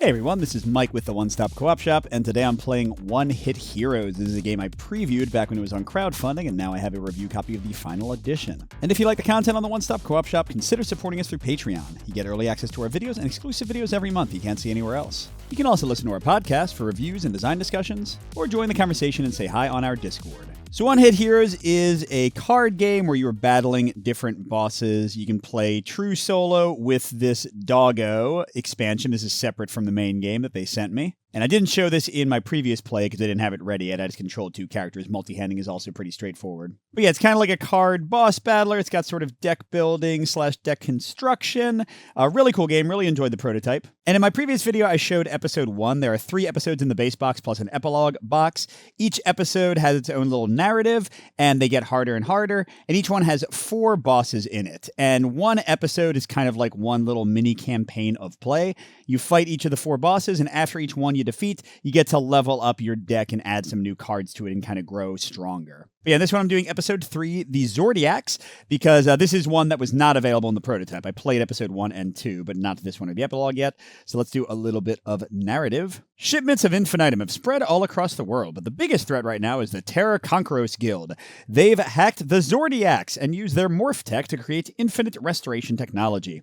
Hey everyone, this is Mike with the One Stop Co-op Shop, and today I'm playing One Hit Heroes. This is a game I previewed back when it was on crowdfunding, and now I have a review copy of the final edition. And if you like the content on the One Stop Co-op Shop, consider supporting us through Patreon. You get early access to our videos and exclusive videos every month you can't see anywhere else. You can also listen to our podcast for reviews and design discussions, or join the conversation and say hi on our Discord. So One Hit Heroes is a card game where you are battling different bosses. You can play true solo with this doggo expansion. This is separate from the main game that they sent me. And I didn't show this in my previous play because I didn't have it ready yet. I just controlled two characters. Multi-handing is also pretty straightforward. But yeah, it's kind of like a card boss battler. It's got sort of deck building / deck construction. A really cool game. Really enjoyed the prototype. And in my previous video, I showed episode 1. There are 3 episodes in the base box plus an epilogue box. Each episode has its own little narrative, and they get harder and harder. And each one has 4 bosses in it. And one episode is kind of like one little mini campaign of play. You fight each of the 4 bosses, and after each one you defeat, you get to level up your deck and add some new cards to it and kind of grow stronger. But yeah, this one I'm doing episode 3, the Zordiacs, because this is one that was not available in the prototype. I played episode 1 and 2, but not this one or the epilogue yet. So let's do a little bit of narrative. Shipments of infinitum have spread all across the world, but the biggest threat right now is the Terra Conqueros Guild. They've hacked the Zordiacs and used their morph tech to create infinite restoration technology.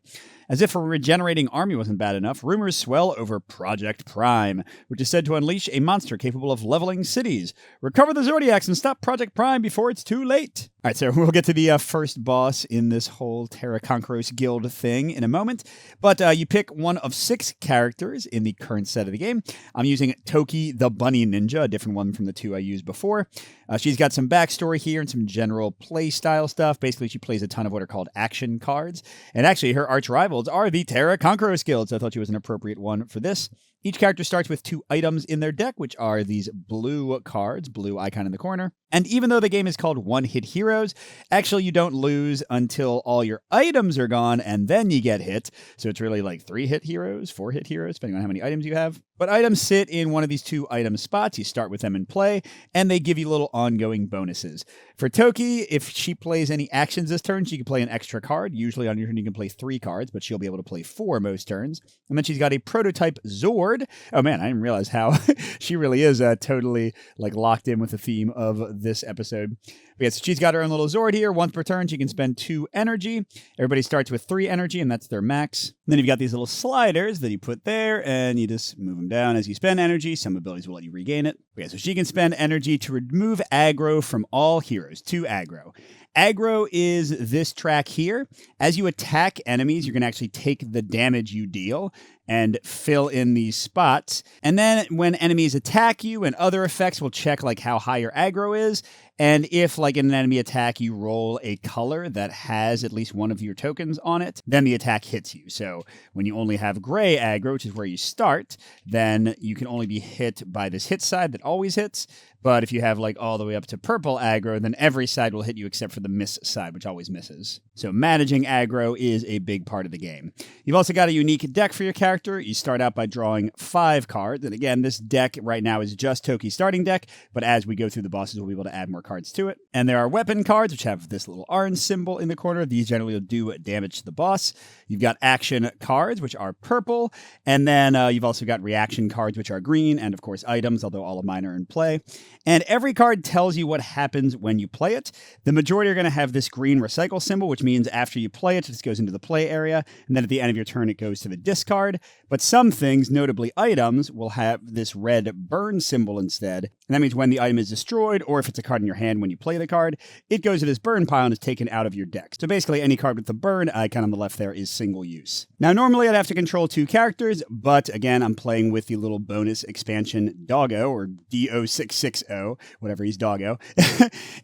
As if a regenerating army wasn't bad enough, rumors swell over Project Prime, which is said to unleash a monster capable of leveling cities. Recover the Zordiacs and stop Project Prime before it's too late. All right, so we'll get to the first boss in this whole Terra Conqueros Guild thing in a moment. But you pick one of 6 characters in the current set of the game. I'm using Toki the Bunny Ninja, a different one from the 2 I used before. She's got some backstory here and some general play style stuff. Basically, she plays a ton of what are called action cards. And actually, her arch rivals are the Terra Conqueros Guild, so I thought she was an appropriate one for this. Each character starts with 2 items in their deck, which are these blue cards, blue icon in the corner. And even though the game is called One Hit Heroes, actually you don't lose until all your items are gone, and then you get hit. So it's really like 3 hit heroes, 4 hit heroes, depending on how many items you have. But items sit in one of these 2 item spots. You start with them in play, and they give you little ongoing bonuses. For Toki, if she plays any actions this turn, she can play an extra card. Usually on your turn you can play 3 cards, but she'll be able to play 4 most turns. And then she's got a prototype Zord. Oh man, I didn't realize how she really is totally like locked in with the theme of this episode. But yeah, so she's got her own little Zord here. Once per turn, she can spend 2 energy. Everybody starts with 3 energy, and that's their max. And then you've got these little sliders that you put there, and you just move them down as you spend energy. Some abilities will let you regain it. But yeah, so she can spend energy to remove aggro from all heroes. 2 aggro. Aggro is this track here. As you attack enemies, you're going to actually take the damage you deal and fill in these spots. And then when enemies attack you and other effects will check like how high your aggro is. And if, like in an enemy attack, you roll a color that has at least one of your tokens on it, then the attack hits you. So when you only have gray aggro, which is where you start, then you can only be hit by this hit side that always hits. But if you have like all the way up to purple aggro, then every side will hit you except for the miss side, which always misses. So managing aggro is a big part of the game. You've also got a unique deck for your character. You start out by drawing 5 cards. And again, this deck right now is just Toki's starting deck, but as we go through the bosses, we'll be able to add more cards to it. And there are weapon cards, which have this little orange symbol in the corner. These generally will do damage to the boss. You've got action cards, which are purple. And then you've also got reaction cards, which are green. And of course, items, although all of mine are in play. And every card tells you what happens when you play it. The majority are going to have this green recycle symbol, which means after you play it, it just goes into the play area. And then at the end of your turn, it goes to the discard. But some things, notably items, will have this red burn symbol instead. And that means when the item is destroyed, or if it's a card in your hand when you play the card, it goes to this burn pile and is taken out of your deck. So basically, any card with the burn icon on the left there is single use. Now, normally I'd have to control 2 characters, but again, I'm playing with the little bonus expansion Doggo, or DO660, whatever he's Doggo.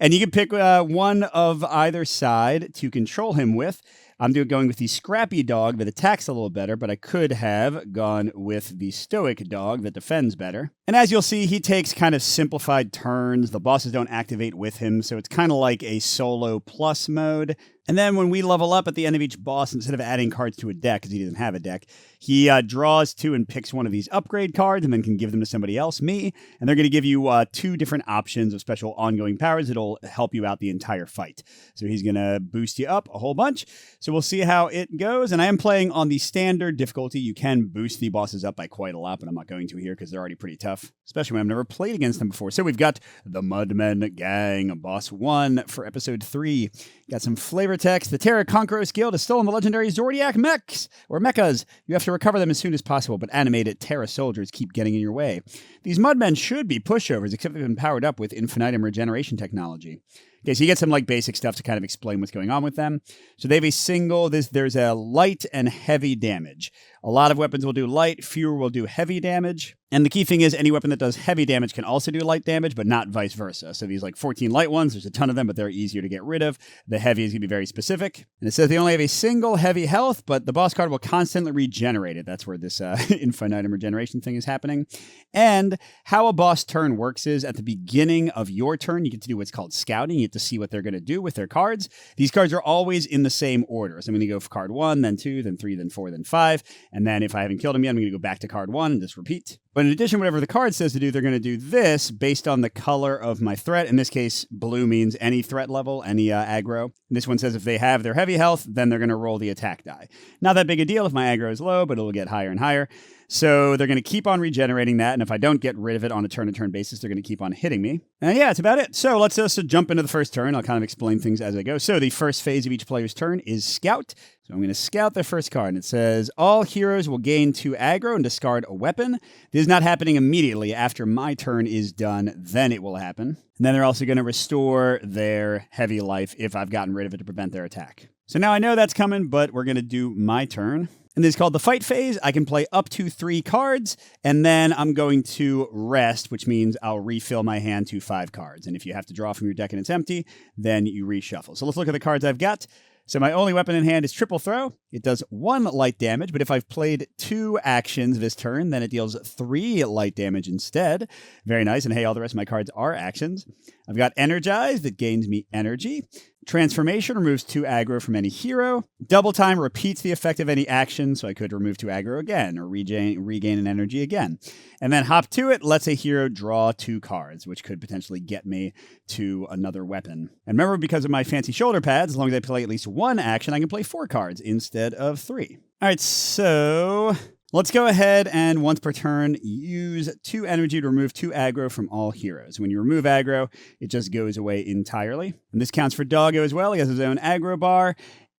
And you can pick one of either side to control him with. I'm going with the scrappy dog that attacks a little better, but I could have gone with the stoic dog that defends better. And as you'll see, he takes kind of simplified turns. The bosses don't activate with him, so it's kind of like a solo plus mode. And then when we level up at the end of each boss, instead of adding cards to a deck, because he doesn't have a deck, he draws 2 and picks one of these upgrade cards and then can give them to somebody else, me. And they're going to give you 2 different options of special ongoing powers that'll help you out the entire fight. So he's going to boost you up a whole bunch. So we'll see how it goes. And I am playing on the standard difficulty. You can boost the bosses up by quite a lot, but I'm not going to here because they're already pretty tough, especially when I've never played against them before. So we've got the Mudmen Gang, boss 1 for episode 3. Got some flavor text. The Terra Conquerors Guild has stolen the legendary Zordiac mechs, or mechas. You have to recover them as soon as possible, but animated Terra soldiers keep getting in your way. These Mudmen should be pushovers, except they've been powered up with infinitum regeneration technology. Okay, so you get some basic stuff to kind of explain what's going on with them. So they have a single, there's a light and heavy damage. A lot of weapons will do light, fewer will do heavy damage. And the key thing is any weapon that does heavy damage can also do light damage, but not vice versa. So these 14 light ones, there's a ton of them, but they're easier to get rid of. The heavy is going to be very specific. And it says they only have a single heavy health, but the boss card will constantly regenerate it. That's where this infinitum regeneration thing is happening. And how a boss turn works is at the beginning of your turn, you get to do what's called scouting. You get to see what they're going to do with their cards. These cards are always in the same order. So I'm going to go for card 1, then 2, then 3, then 4, then 5. And then if I haven't killed him yet, I'm going to go back to card 1 and just repeat. But in addition, whatever the card says to do, they're going to do this based on the color of my threat. In this case, blue means any threat level, any aggro. And this one says if they have their heavy health, then they're going to roll the attack die. Not that big a deal if my aggro is low, but it'll get higher and higher. So they're going to keep on regenerating that, and if I don't get rid of it on a turn-to-turn basis, they're going to keep on hitting me. And yeah, that's about it. So let's just jump into the first turn. I'll kind of explain things as I go. So the first phase of each player's turn is Scout. So I'm going to scout their first card, and it says, all heroes will gain 2 aggro and discard a weapon. This is not happening immediately. After my turn is done, then it will happen. And then they're also going to restore their heavy life if I've gotten rid of it to prevent their attack. So now I know that's coming, but we're going to do my turn. And this is called the fight phase. I can play up to 3 cards, and then I'm going to rest, which means I'll refill my hand to 5 cards. And if you have to draw from your deck and it's empty, then you reshuffle. So let's look at the cards I've got. So my only weapon in hand is Triple Throw. It does 1 light damage, but if I've played 2 actions this turn, then it deals 3 light damage instead. Very nice. And hey, all the rest of my cards are actions. I've got Energize that gains me energy. Transformation removes 2 aggro from any hero. Double Time repeats the effect of any action, so I could remove 2 aggro again, or regain an energy again. And then Hop to It lets a hero draw 2 cards, which could potentially get me to another weapon. And remember, because of my fancy shoulder pads, as long as I play at least 1 action, I can play 4 cards instead of 3. All right, so let's go ahead and once per turn, use 2 energy to remove 2 aggro from all heroes. When you remove aggro, it just goes away entirely. And this counts for Doggo as well. He has his own aggro bar.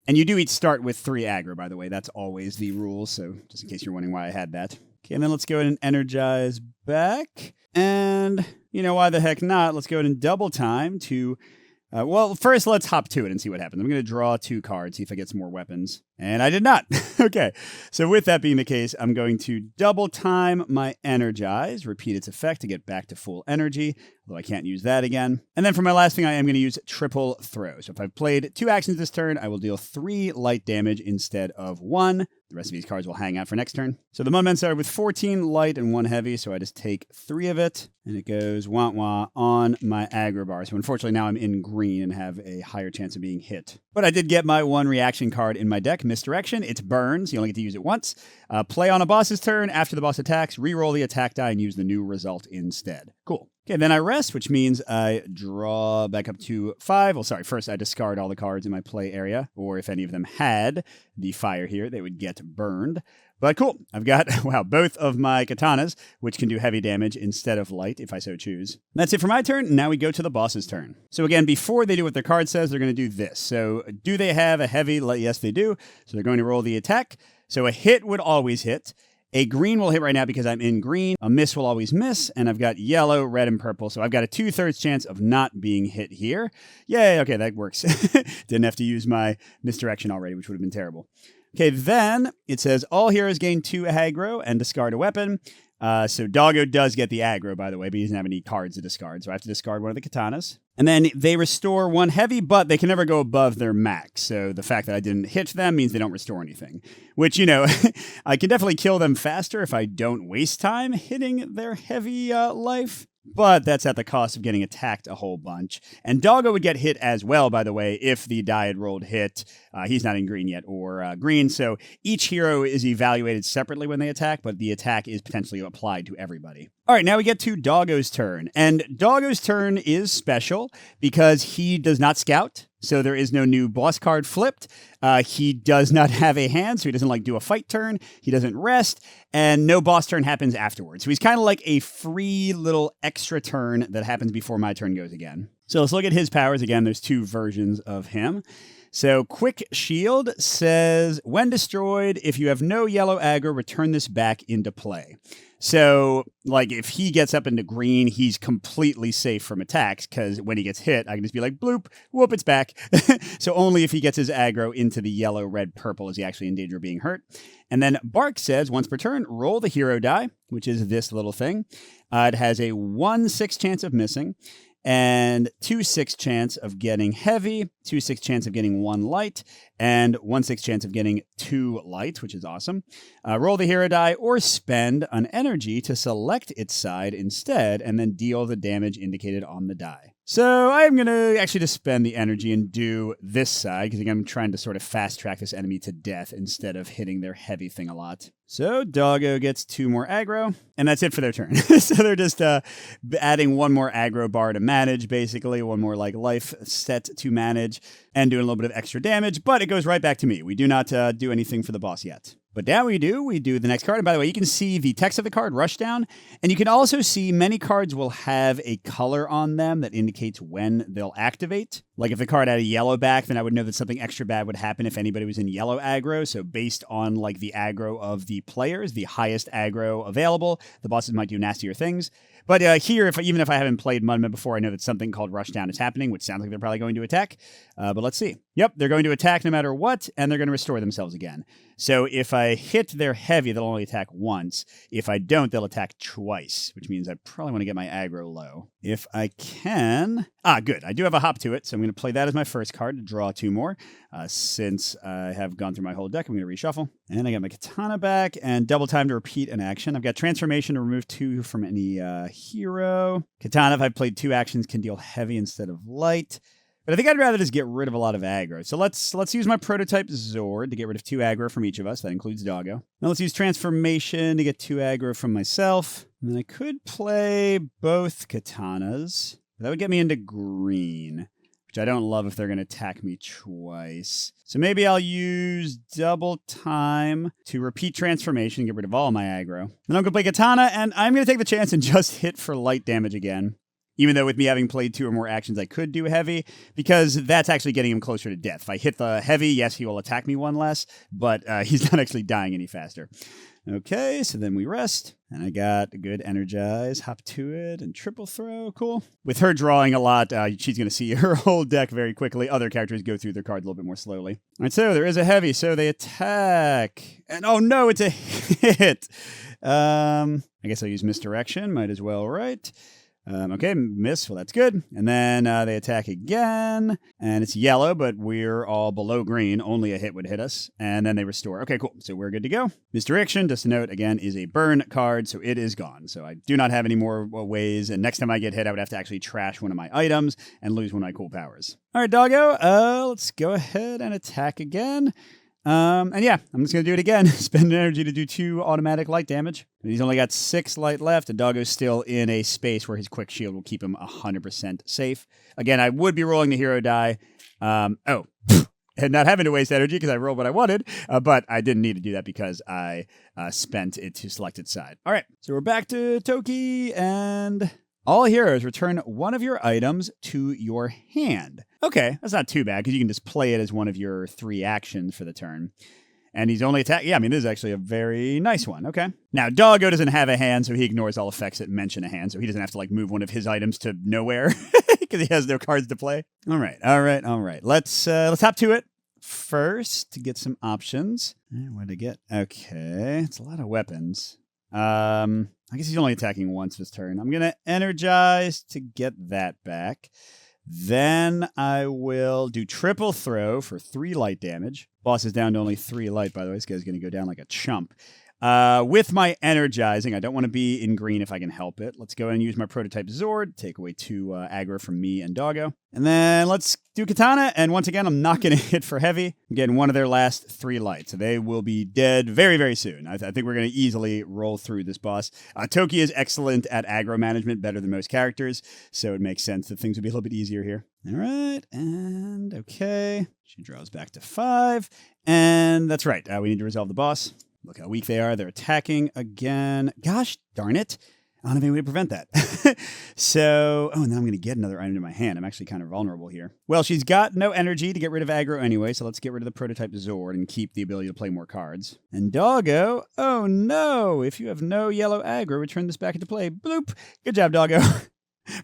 And you do each start with 3 aggro, by the way. That's always the rule, so just in case you're wondering why I had that. Okay, and then let's go ahead and energize back. And, why the heck not? Let's go ahead and double time to well, first let's hop to it and see what happens. I'm going to draw 2 cards, see if I get some more weapons. And I did not. Okay, so with that being the case, I'm going to double time my Energize, repeat its effect to get back to full energy, although I can't use that again. And then for my last thing, I am going to use Triple Throw. So if I've played 2 actions this turn, I will deal 3 light damage instead of 1. The rest of these cards will hang out for next turn. So the Mudmen started with 14 light and 1 heavy, so I just take 3 of it, and it goes wah-wah on my aggro bar. So unfortunately now I'm in green and have a higher chance of being hit. But I did get my 1 reaction card in my deck, Misdirection. It's Burns. You only get to use it once. Play on a boss's turn. After the boss attacks, re-roll the attack die and use the new result instead. Cool. Okay, then I rest, which means I draw back up to 5. Well, sorry, first I discard all the cards in my play area, or if any of them had the fire here, they would get burned. But cool, I've got, both of my katanas, which can do heavy damage instead of light, if I so choose. And that's it for my turn. Now we go to the boss's turn. So again, before they do what their card says, they're going to do this. So do they have a heavy? Yes, they do. So they're going to roll the attack. So a hit would always hit. A green will hit right now because I'm in green. A miss will always miss. And I've got yellow, red, and purple. So I've got a 2/3 chance of not being hit here. Yay, okay, that works. Didn't have to use my misdirection already, which would have been terrible. Okay, then it says all heroes gain 2 aggro and discard a weapon. So Doggo does get the aggro, by the way, but he doesn't have any cards to discard. So I have to discard one of the katanas. And then they restore 1 heavy, but they can never go above their max. So the fact that I didn't hit them means they don't restore anything. Which, I can definitely kill them faster if I don't waste time hitting their heavy life. but that's at the cost of getting attacked a whole bunch. And Doggo would get hit as well, by the way, if the die had rolled hit. He's not in green yet, or green, so each hero is evaluated separately when they attack, but the attack is potentially applied to everybody. All right, now we get to Doggo's turn. And Doggo's turn is special because he does not scout, so there is no new boss card flipped. He does not have a hand, so he doesn't do a fight turn. He doesn't rest, and no boss turn happens afterwards. So he's kind of like a free little extra turn that happens before my turn goes again. So let's look at his powers again. There's two versions of him. So Quick Shield says, when destroyed, if you have no yellow aggro, return this back into play. So, if he gets up into green, he's completely safe from attacks, because when he gets hit, I can just be like, bloop, whoop, it's back. So only if he gets his aggro into the yellow, red, purple is he actually in danger of being hurt. And then Bark says, once per turn, roll the hero die, which is this little thing. It has a 1/6 chance of missing, and 2/6 chance of getting heavy, 2/6 chance of getting 1 light, and 1/6 chance of getting 2 light, which is awesome. Roll the hero die or spend an energy to select its side instead, and then deal the damage indicated on the die. So I'm going to actually just spend the energy and do this side, because I'm trying to sort of fast track this enemy to death instead of hitting their heavy thing a lot. So Doggo gets 2 more aggro, and that's it for their turn. So they're just adding 1 more aggro bar to manage, basically, 1 more life set to manage, and doing a little bit of extra damage, but it goes right back to me. We do not do anything for the boss yet. But now we do the next card. And by the way, you can see the text of the card, Rushdown, and you can also see many cards will have a color on them that indicates when they'll activate. Like if the card had a yellow back, then I would know that something extra bad would happen if anybody was in yellow aggro. So based on the aggro of the players, the highest aggro available, the bosses might do nastier things. But here, even if I haven't played Mudman before, I know that something called Rushdown is happening, which sounds like they're probably going to attack. But let's see. Yep, they're going to attack no matter what, and they're going to restore themselves again. So if I hit their heavy, they'll only attack once. If I don't, they'll attack twice, which means I probably want to get my aggro low. If I can... good. I do have a hop to it, so I'm going to play that as my first card to draw 2 more. Since I have gone through my whole deck, I'm going to reshuffle. And I got my Katana back, and double time to repeat an action. I've got Transformation to remove 2 from any hero. Katana, if I've played 2 actions, can deal heavy instead of light. But I think I'd rather just get rid of a lot of aggro. So let's use my prototype Zord to get rid of 2 aggro from each of us. That includes Doggo. Now let's use Transformation to get 2 aggro from myself. And then I could play both Katanas. That would get me into green, which I don't love if they're going to attack me twice. So maybe I'll use double time to repeat Transformation and get rid of all my aggro. Then I'm going to play Katana, and I'm going to take the chance and just hit for light damage again. Even though with me having played 2 or more actions, I could do heavy, because that's actually getting him closer to death. If I hit the heavy, yes, he will attack me 1 less, but he's not actually dying any faster. Okay, so then we rest, and I got a good Energize, hop to it, and triple throw. Cool. With her drawing a lot, she's going to see her whole deck very quickly. Other characters go through their cards a little bit more slowly. All right, so there is a heavy, so they attack. And oh no, it's a hit. I guess I'll use Misdirection, might as well, right? Okay, miss. Well, that's good. And then they attack again, and it's yellow, but we're all below green. Only a hit would hit us. And then they restore. Okay, cool. So we're good to go. Misdirection, just to note, again, is a burn card, so it is gone. So I do not have any more ways, and next time I get hit, I would have to actually trash one of my items and lose one of my cool powers. All right, Doggo, let's go ahead and attack again. And yeah, I'm just going to do it again. Spend energy to do 2 automatic light damage. And he's only got 6 light left, and Doggo's still in a space where his quick shield will keep him 100% safe. Again, I would be rolling the hero die. And not having to waste energy because I rolled what I wanted, but I didn't need to do that because I spent it to select its side. All right, so we're back to Toki, and... all heroes return 1 of your items to your hand. Okay, that's not too bad, because you can just play it as one of your 3 actions for the turn. And he's only attack. Yeah, I mean, this is actually a very nice one. Okay. Now, Doggo doesn't have a hand, so he ignores all effects that mention a hand, so he doesn't have to, move one of his items to nowhere, because he has no cards to play. All right. Let's hop to it first to get some options. What did I get? Okay, it's a lot of weapons. I guess he's only attacking once this turn. I'm going to Energize to get that back. Then I will do triple throw for 3 light damage. Boss is down to only 3 light, by the way. This guy's going to go down like a chump. With my energizing, I don't want to be in green if I can help it. Let's go ahead and use my prototype Zord, take away 2 aggro from me and Doggo. And then let's do Katana, and once again, I'm not going to hit for heavy. I'm getting one of their last 3 lights, so they will be dead very, very soon. I think we're going to easily roll through this boss. Toki is excellent at aggro management, better than most characters, so it makes sense that things would be a little bit easier here. All right, and okay. She draws back to 5, and that's right. We need to resolve the boss. Look how weak they are. They're attacking again. Gosh darn it. I don't have any way to prevent that. So, now I'm going to get another item in my hand. I'm actually kind of vulnerable here. Well, she's got no energy to get rid of aggro anyway, so let's get rid of the prototype Zord and keep the ability to play more cards. And Doggo, oh no, if you have no yellow aggro, return this back into play. Bloop. Good job, Doggo.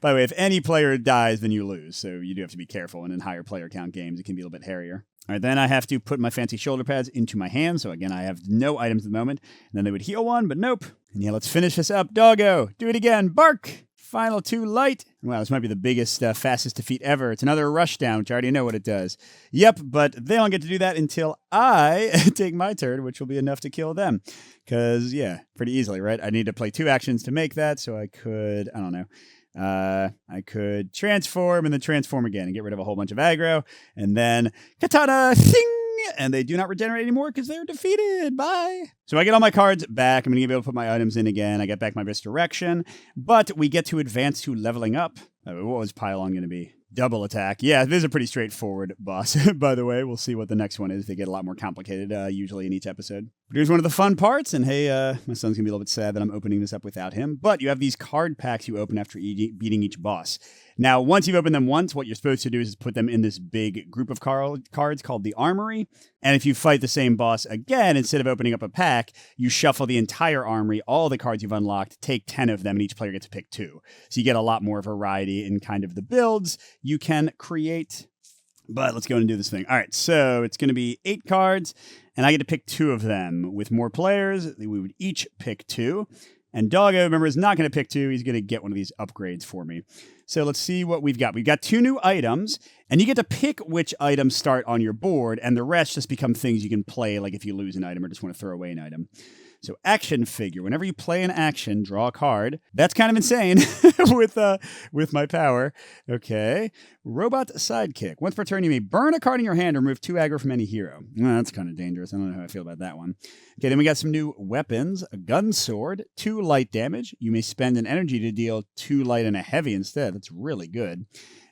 By the way, if any player dies, then you lose, so you do have to be careful. And in higher player count games, it can be a little bit hairier. All right, then I have to put my fancy shoulder pads into my hand. So again, I have no items at the moment. And then they would heal 1, but nope. And yeah, let's finish this up. Doggo, do it again. Bark. Final 2 light. Wow, this might be the biggest, fastest defeat ever. It's another rush down, which I already know what it does. Yep, but they don't get to do that until I take my turn, which will be enough to kill them. Because, yeah, pretty easily, right? I need to play 2 actions to make that, so I could, I don't know. I could transform and then transform again and get rid of a whole bunch of aggro. And then Katana, sing! And they do not regenerate anymore because they're defeated. Bye. So I get all my cards back. I'm going to be able to put my items in again. I get back my restoration. But we get to advance to leveling up. What was Pylon going to be? Double attack. Yeah, this is a pretty straightforward boss, by the way. We'll see what the next one is. They get a lot more complicated, usually in each episode. But here's one of the fun parts, and hey, my son's going to be a little bit sad that I'm opening this up without him. But you have these card packs you open after beating each boss. Now, once you've opened them once, what you're supposed to do is put them in this big group of cards called the Armory. And if you fight the same boss again, instead of opening up a pack, you shuffle the entire Armory, all the cards you've unlocked, take 10 of them, and each player gets to pick 2. So you get a lot more variety in kind of the builds you can create. But let's go and do this thing. All right, so it's going to be 8 cards, and I get to pick 2 of them. With more players, we would each pick 2. And Doggo, remember, is not going to pick 2. He's going to get one of these upgrades for me. So let's see what we've got. We've got 2 new items, and you get to pick which items start on your board, and the rest just become things you can play, like if you lose an item or just want to throw away an item. So action figure. Whenever you play an action, draw a card. That's kind of insane with my power. Okay. Robot sidekick. Once per turn, you may burn a card in your hand or remove 2 aggro from any hero. Well, that's kind of dangerous. I don't know how I feel about that one. Okay, then we got some new weapons. A gun sword, 2 light damage. You may spend an energy to deal 2 light and a heavy instead. That's really good.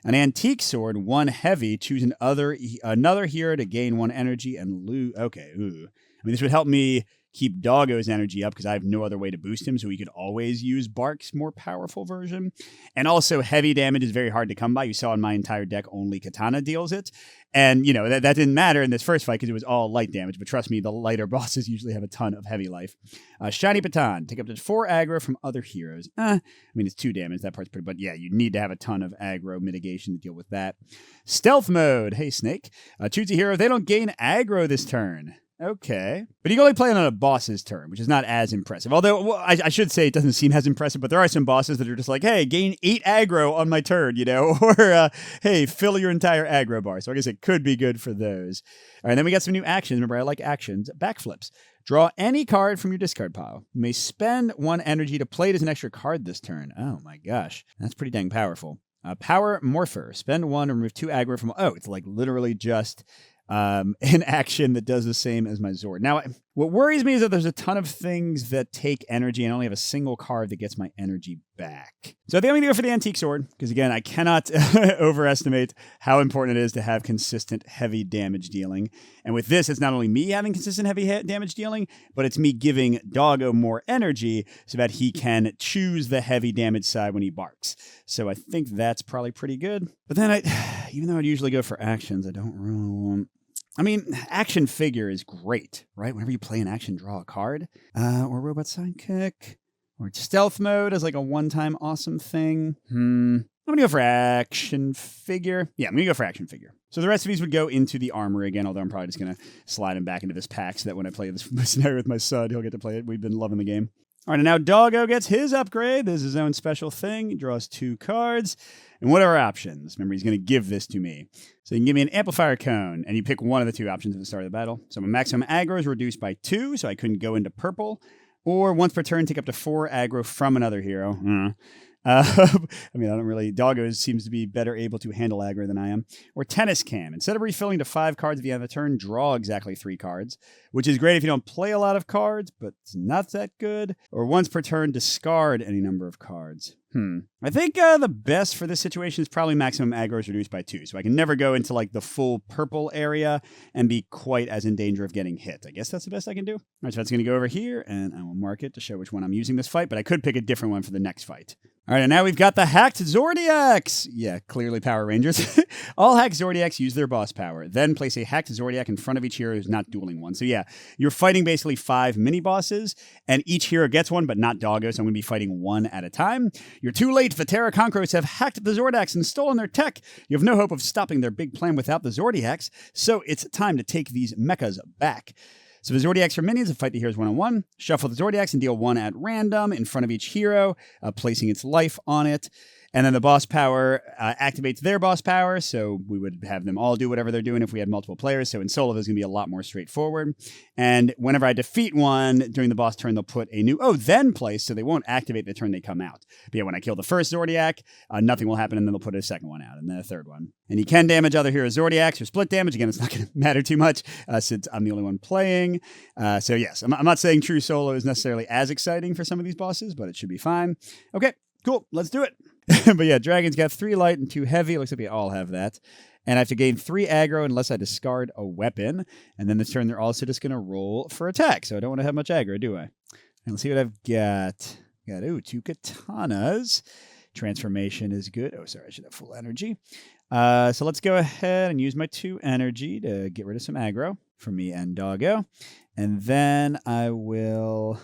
An antique sword, 1 heavy. Choose another hero to gain 1 energy and lose. Okay, ooh. I mean, this would help me keep Doggo's energy up because I have no other way to boost him, so we could always use Bark's more powerful version. And also, heavy damage is very hard to come by. You saw in my entire deck, only Katana deals it. And, you know, that didn't matter in this first fight because it was all light damage. But trust me, the lighter bosses usually have a ton of heavy life. Shiny Baton. Take up to 4 aggro from other heroes. I mean, it's 2 damage. That part's pretty... But yeah, you need to have a ton of aggro mitigation to deal with that. Stealth mode. Hey, Snake. Choose a hero. They don't gain aggro this turn. Okay. But you can only play it on a boss's turn, which is not as impressive. Although, well, I should say it doesn't seem as impressive, but there are some bosses that are just like, hey, gain 8 aggro on my turn, you know? Or, hey, fill your entire aggro bar. So I guess it could be good for those. All right, then we got some new actions. Remember, I like actions. Backflips. Draw any card from your discard pile. You may spend 1 energy to play it as an extra card this turn. Oh my gosh. That's pretty dang powerful. Power Morpher. Spend 1 and remove 2 aggro from... Oh, it's like literally just... an action that does the same as my Zord. Now, what worries me is that there's a ton of things that take energy and I only have a single card that gets my energy back. So I think I'm going to go for the Antique Sword, because again, I cannot overestimate how important it is to have consistent heavy damage dealing. And with this, it's not only me having consistent heavy damage dealing, but it's me giving Doggo more energy so that he can choose the heavy damage side when he barks. So I think that's probably pretty good. But then even though I'd usually go for actions, I don't really want... I mean, action figure is great, right? Whenever you play an action, draw a card. Or robot sidekick. Or stealth mode as like a one-time awesome thing. I'm going to go for action figure. Yeah, I'm going to go for action figure. So the rest of these would go into the armory again, although I'm probably just going to slide him back into this pack so that when I play this scenario with my son, he'll get to play it. We've been loving the game. All right, and now Doggo gets his upgrade. This is his own special thing. He draws 2 cards. And what are our options? Remember, he's going to give this to me. So you can give me an amplifier cone, and you pick one of the 2 options at the start of the battle. So my maximum aggro is reduced by 2, so I couldn't go into purple. Or once per turn, take up to 4 aggro from another hero. I mean, I don't really... Doggo seems to be better able to handle aggro than I am. Or Tennis Cam. Instead of refilling to 5 cards at the end of the turn, draw exactly 3 cards, which is great if you don't play a lot of cards, but it's not that good. Or once per turn, discard any number of cards. I think the best for this situation is probably maximum aggro is reduced by 2, so I can never go into like the full purple area and be quite as in danger of getting hit. I guess that's the best I can do. All right, so that's going to go over here, and I will mark it to show which one I'm using this fight, but I could pick a different one for the next fight. All right, and now we've got the Hacked Zordiacs. Yeah, clearly Power Rangers. All Hacked Zordiacs use their boss power. Then place a Hacked Zordiac in front of each hero who's not dueling one. So yeah, you're fighting basically 5 mini-bosses, and each hero gets one, but not Doggo, so I'm going to be fighting one at a time. You're too late. The Terra Conquerors have hacked the Zordiacs and stolen their tech. You have no hope of stopping their big plan without the Zordiacs, so it's time to take these mechas back. So the Zordiacs are minions and fight the heroes one-on-one. Shuffle the Zordiacs and deal 1 at random in front of each hero, placing its life on it. And then the boss power activates their boss power, so we would have them all do whatever they're doing if we had multiple players. So in solo, there's going to be a lot more straightforward. And whenever I defeat one during the boss turn, they'll put a new then place, so they won't activate the turn they come out. But yeah, when I kill the first Zordiac, nothing will happen, and then they'll put a second one out, and then a third one. And you can damage other heroes' Zordiacs or split damage. Again, it's not going to matter too much since I'm the only one playing. So yes, I'm not saying true solo is necessarily as exciting for some of these bosses, but it should be fine. Okay, cool, let's do it. But yeah, Dragon's got 3 light and 2 heavy. It looks like they all have that. And I have to gain 3 aggro unless I discard a weapon. And then this turn, they're also just going to roll for attack. So I don't want to have much aggro, do I? And let's see what I've got. Got, 2 katanas. Transformation is good. Oh, sorry, I should have full energy. So let's go ahead and use my 2 energy to get rid of some aggro for me and Doggo. And then I will,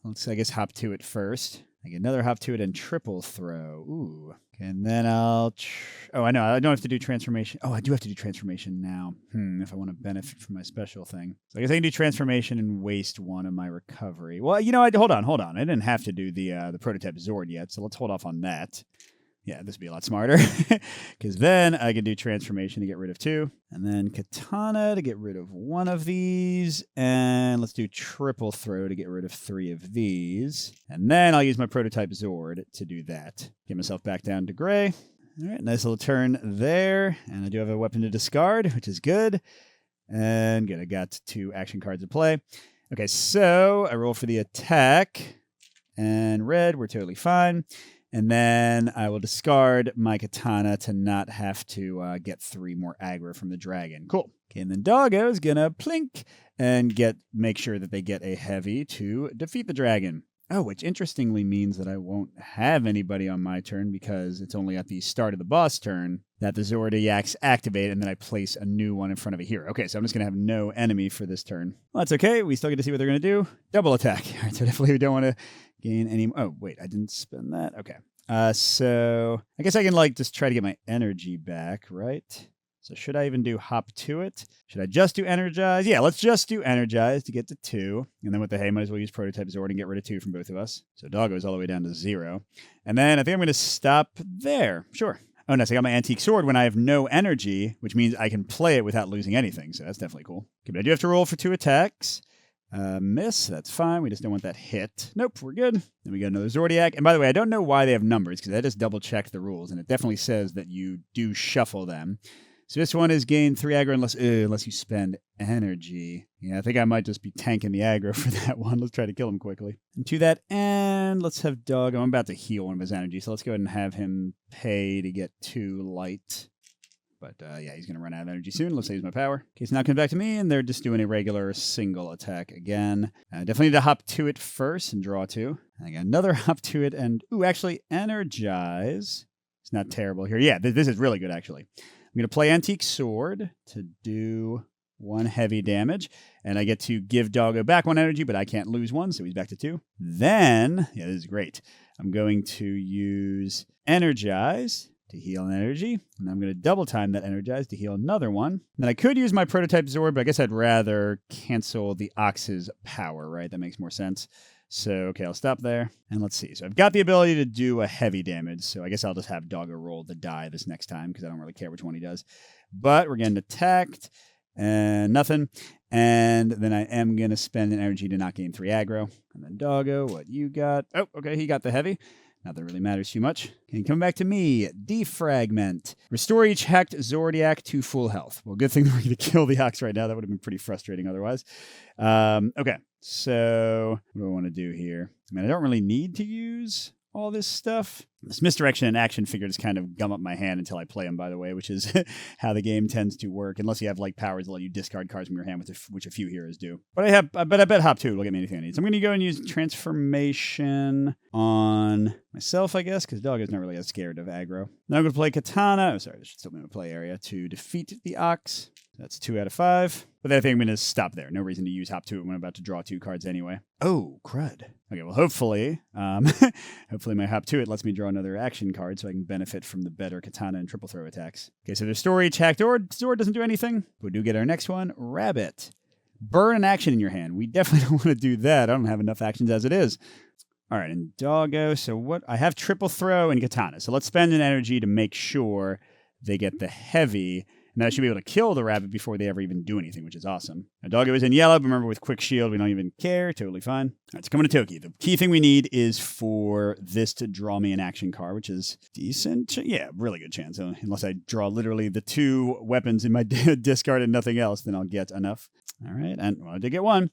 I guess, hop to it first. I get another hop to it and triple throw. Ooh. And then I'll... I know. I don't have to do transformation. Oh, I do have to do transformation now. If I want to benefit from my special thing. So I guess I can do transformation and waste 1 of my recovery. Well, hold on. I didn't have to do the prototype Zord yet, so let's hold off on that. Yeah, this would be a lot smarter. Because then I can do transformation to get rid of 2. And then katana to get rid of 1 of these. And let's do triple throw to get rid of 3 of these. And then I'll use my prototype Zord to do that. Get myself back down to gray. All right, nice little turn there. And I do have a weapon to discard, which is good. And good, I got 2 action cards to play. Okay, so I roll for the attack. And red, we're totally fine. And then I will discard my katana to not have to get 3 more aggro from the dragon. Cool. Okay, and then Doggo's gonna plink and make sure that they get a heavy to defeat the dragon. Oh, which interestingly means that I won't have anybody on my turn because it's only at the start of the boss turn that the Zordiacs activate, and then I place a new one in front of a hero. Okay, so I'm just going to have no enemy for this turn. Well, that's okay. We still get to see what they're going to do. Double attack. All right, so definitely we don't want to gain any... Oh, wait, I didn't spend that? Okay. So I guess I can just try to get my energy back, right? So should I even do hop to it? Should I just do energize? Yeah, let's just do energize to get to 2. And then with the hay, might as well use prototype Zord and get rid of 2 from both of us. So dog goes all the way down to 0. And then I think I'm going to stop there. Sure. Oh, no, so I got my antique sword when I have no energy, which means I can play it without losing anything. So that's definitely cool. Okay, but I do have to roll for 2 attacks. Miss, that's fine. We just don't want that hit. Nope, we're good. Then we got another Zordiac. And by the way, I don't know why they have numbers, because I just double-checked the rules, and it definitely says that you do shuffle them. So this one is gain 3 aggro unless you spend energy. Yeah, I think I might just be tanking the aggro for that one. Let's try to kill him quickly. And to that end, let's have Dog. I'm about to heal one of his energy, so let's go ahead and have him pay to get 2 light. But yeah, he's going to run out of energy soon. Let's use my power. Okay, so now it comes back to me, and they're just doing a regular single attack again. Definitely need to hop to it first and draw 2. I got another hop to it, and actually, energize. It's not terrible here. Yeah, this is really good, actually. I'm going to play Antique Sword to do 1 heavy damage, and I get to give Doggo back 1 energy, but I can't lose 1, so he's back to 2. Then, yeah, this is great. I'm going to use Energize to heal an energy, and I'm going to double time that Energize to heal another 1. Then I could use my prototype Zord, but I guess I'd rather cancel the Ox's power, right? That makes more sense. So, okay, I'll stop there. And let's see. So I've got the ability to do a heavy damage. So I guess I'll just have Doggo roll the die this next time because I don't really care which one he does. But we're getting attacked and nothing. And then I am going to spend an energy to not gain 3 aggro. And then Doggo, what you got? Oh, okay, he got the heavy. Not that it really matters too much. Okay, coming back to me, Defragment. Restore each hacked Zordiac to full health. Well, good thing we're going to kill the Ox right now. That would have been pretty frustrating otherwise. Okay, so what do I want to do here? I mean, I don't really need to use all this stuff. This misdirection and action figure just kind of gum up my hand until I play them, by the way, which is how the game tends to work, unless you have like powers that let you discard cards from your hand, which a few heroes do. But I bet Hop 2 will get me anything I need. So I'm going to go and use Transformation on myself, I guess, because Doggo's not really as scared of aggro. Now I'm going to play Katana. Oh, sorry, this should still be in the play area to defeat the Ox. That's 2 out of 5. But then I think I'm going to stop there. No reason to use Hop 2 when I'm about to draw 2 cards anyway. Oh, crud. Okay, well, hopefully my Hop 2, it lets me draw another action card so I can benefit from the better Katana and triple throw attacks. Okay, so there's Story, Hacked Sword doesn't do anything. We do get our next one, Rabbit. Burn an action in your hand. We definitely don't want to do that. I don't have enough actions as it is. All right, and Doggo. So what? I have triple throw and Katana. So let's spend an energy to make sure they get the heavy. And I should be able to kill the rabbit before they ever even do anything, which is awesome. Now, Doggo is in yellow, but remember with Quick Shield, we don't even care. Totally fine. All right, so coming to Toki. The key thing we need is for this to draw me an action card, which is decent. Yeah, really good chance. Unless I draw literally the 2 weapons in my discard and nothing else, then I'll get enough. All right, and well, I did get 1.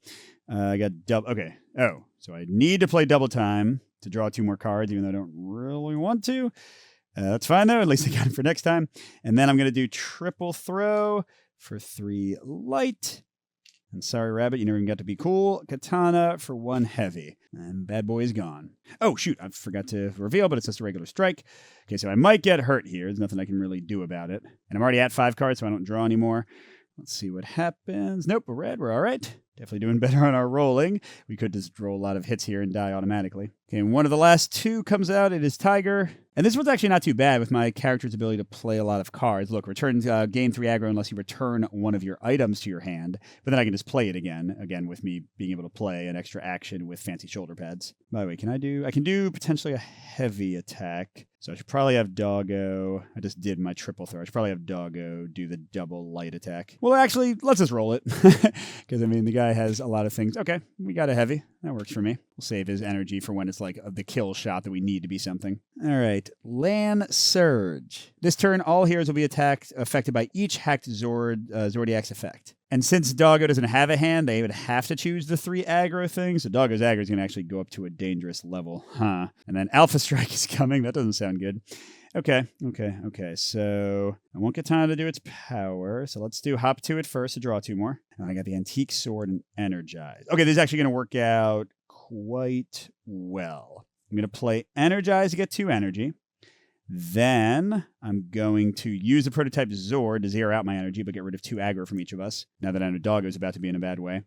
I got double. Okay. Oh, so I need to play double time to draw 2 more cards, even though I don't really want to. That's fine, though. At least I got it for next time. And then I'm going to do triple throw for 3 light. And sorry, Rabbit, you never even got to be cool. Katana for 1 heavy. And bad boy is gone. Oh, shoot. I forgot to reveal, but it's just a regular strike. Okay, so I might get hurt here. There's nothing I can really do about it. And I'm already at 5 cards, so I don't draw anymore. Let's see what happens. Nope, we're red. We're all right. Definitely doing better on our rolling. We could just roll a lot of hits here and die automatically. Okay, and one of the last 2 comes out. It is Tiger. And this one's actually not too bad with my character's ability to play a lot of cards. Look, return gain 3 aggro unless you return one of your items to your hand. But then I can just play it again with me being able to play an extra action with fancy shoulder pads. By the way, I can do potentially a heavy attack. So I should probably have Doggo. I just did my triple throw. I should probably have Doggo do the double light attack. Well, actually, let's just roll it. Because, I mean, the guy has a lot of things. Okay, we got a heavy. That works for me. We'll save his energy for when it's like the kill shot that we need to be something. All right, Lan Surge. This turn, all heroes will be affected by each hacked Zordiac's effect. And since Doggo doesn't have a hand, they would have to choose the 3 aggro things. So Doggo's aggro is going to actually go up to a dangerous level. And then Alpha Strike is coming. That doesn't sound good. Okay. So I won't get time to do its power. So let's do Hop 2 at first to draw 2 more. And I got the Antique Sword and Energize. Okay, this is actually going to work out quite well. I'm going to play Energize to get 2 energy. Then I'm going to use the prototype Zord to zero out my energy, but get rid of 2 aggro from each of us, now that I know Doggo's about to be in a bad way.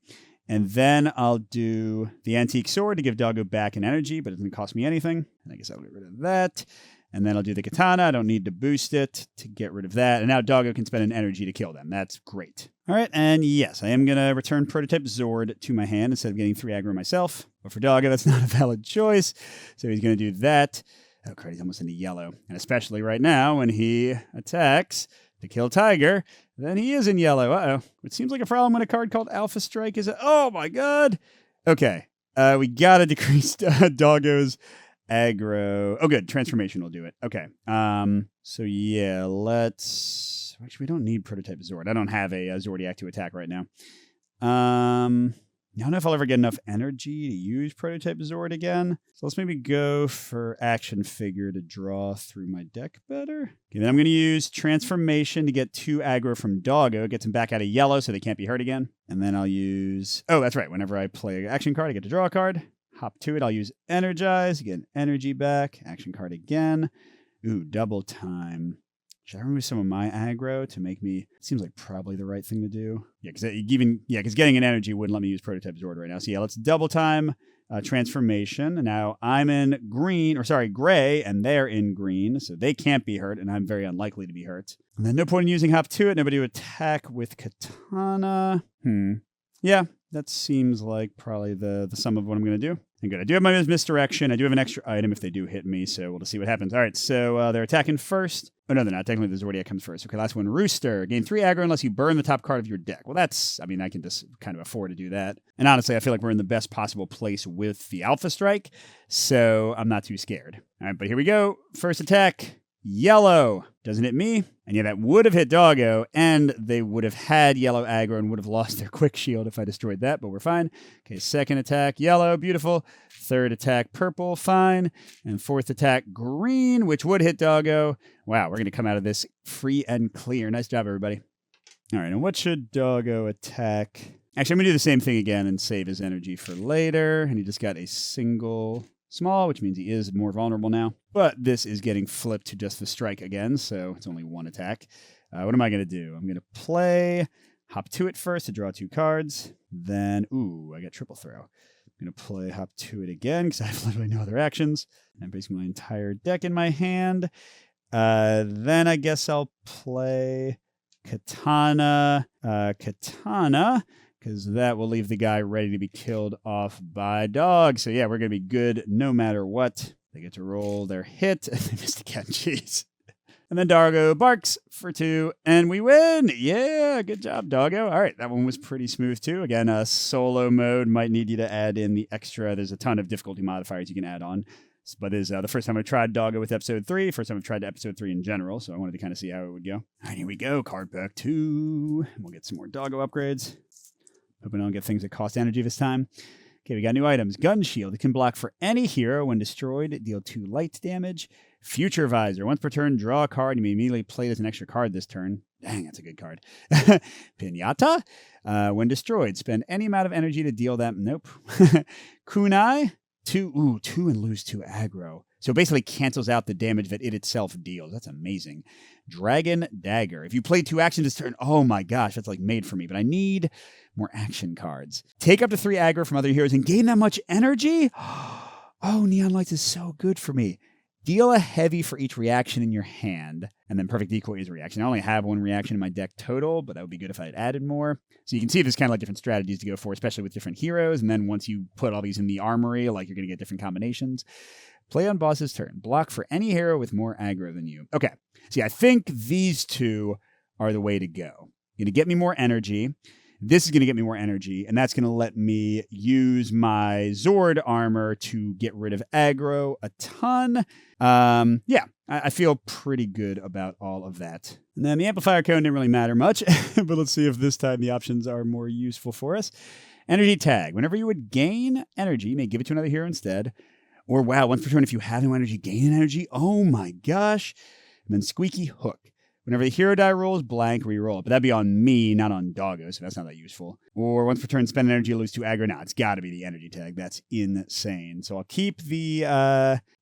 And then I'll do the Antique Sword to give Doggo back an energy, but it doesn't cost me anything. And I guess I'll get rid of that. And then I'll do the Katana. I don't need to boost it to get rid of that. And now Doggo can spend an energy to kill them. That's great. All right, and yes, I am going to return prototype Zord to my hand instead of getting 3 aggro myself. But for Doggo, that's not a valid choice. So he's going to do that. Oh, crap, he's almost into yellow. And especially right now when he attacks to kill Tiger, then he is in yellow. Uh-oh. It seems like a problem when a card called Alpha Strike is... Oh, my God. Okay. We got to decrease Doggo's aggro. Oh, good. Transformation will do it. Okay. So, yeah, let's... Actually, we don't need Prototype Zord. I don't have a Zordiac to attack right now. I don't know if I'll ever get enough energy to use Prototype Zord again. So let's maybe go for Action Figure to draw through my deck better. Okay, then I'm going to use Transformation to get 2 aggro from Doggo. It gets him back out of yellow so they can't be hurt again. And then I'll use... Oh, that's right. Whenever I play an action card, I get to draw a card. Hop to it. I'll use Energize. Get energy back. Action card again. Ooh, double time. Should I remove some of my aggro to make me... Seems like probably the right thing to do. Yeah, because getting an energy wouldn't let me use Prototype Zord right now. So yeah, let's double time Transformation. And now I'm in gray, and they're in green. So they can't be hurt, and I'm very unlikely to be hurt. And then no point in using Hop to it. Nobody to attack with Katana. Yeah, that seems like probably the sum of what I'm going to do. And good. I do have my misdirection. I do have an extra item if they do hit me, so we'll just see what happens. All right, so they're attacking first. Oh, no, they're not. Technically, the Zodiac comes first. Okay, last one, Rooster. Gain 3 aggro unless you burn the top card of your deck. Well, that's, I mean, I can just kind of afford to do that. And honestly, I feel like we're in the best possible place with the Alpha Strike, so I'm not too scared. All right, but here we go. First attack, yellow. Doesn't hit me. And yeah, that would have hit Doggo, and they would have had yellow aggro and would have lost their quick shield if I destroyed that, but we're fine. Okay, second attack, yellow, beautiful. Third attack, purple, fine. And fourth attack, green, which would hit Doggo. Wow, we're going to come out of this free and clear. Nice job, everybody. All right, and what should Doggo attack? Actually, I'm going to do the same thing again and save his energy for later. And he just got a single small, which means he is more vulnerable now. But this is getting flipped to just the strike again, so it's only one attack. What am I going to do? I'm going to play Hop to It first to draw 2 cards. Then, ooh, I got triple throw. I'm going to play Hop to It again because I have literally no other actions. I'm basically my entire deck in my hand. Then I guess I'll play Katana. Because that will leave the guy ready to be killed off by dog. So yeah, we're going to be good no matter what. They get to roll their hit. They missed again, jeez. And then Doggo barks for 2, and we win! Yeah, good job, Doggo. All right, that one was pretty smooth too. Again, solo mode might need you to add in the extra. There's a ton of difficulty modifiers you can add on. But this is the first time I've tried Doggo with episode 3, first time I've tried episode 3 in general, so I wanted to kind of see how it would go. All right, here we go, card pack 2. We'll get some more Doggo upgrades. Hoping I don't get things that cost energy this time. Okay, we got new items. Gun Shield. It can block for any hero when destroyed. Deal 2 light damage. Future Visor. Once per turn, draw a card. You may immediately play it as an extra card this turn. Dang, that's a good card. Pinata. When destroyed, spend any amount of energy to deal them. Nope. Kunai. 2 and lose 2 aggro. So it basically cancels out the damage that it itself deals. That's amazing. Dragon Dagger. If you play 2 actions this turn, oh my gosh, that's like made for me. But I need more action cards. Take up to 3 aggro from other heroes and gain that much energy? Oh, Neon Lights is so good for me. Deal a heavy for each reaction in your hand, and then Perfect Decoy is a reaction. I only have 1 reaction in my deck total, but that would be good if I had added more. So you can see there's kind of like different strategies to go for, especially with different heroes, and then once you put all these in the armory, like you're going to get different combinations. Play on boss's turn. Block for any hero with more aggro than you. Okay, see, I think these 2 are the way to go. You're going to get me more energy. This is going to get me more energy, and that's going to let me use my Zord armor to get rid of aggro a ton. Yeah, I feel pretty good about all of that. And then the amplifier cone didn't really matter much, but let's see if this time the options are more useful for us. Energy tag. Whenever you would gain energy, you may give it to another hero instead. Or, wow, once per turn, if you have no energy, gain energy. Oh my gosh. And then Squeaky Hook. Whenever the hero die rolls blank, re-roll it. But that'd be on me, not on Doggo, so that's not that useful. Or once per turn, spend energy, lose 2 aggro. Nah, it's got to be the energy tag. That's insane. So I'll keep the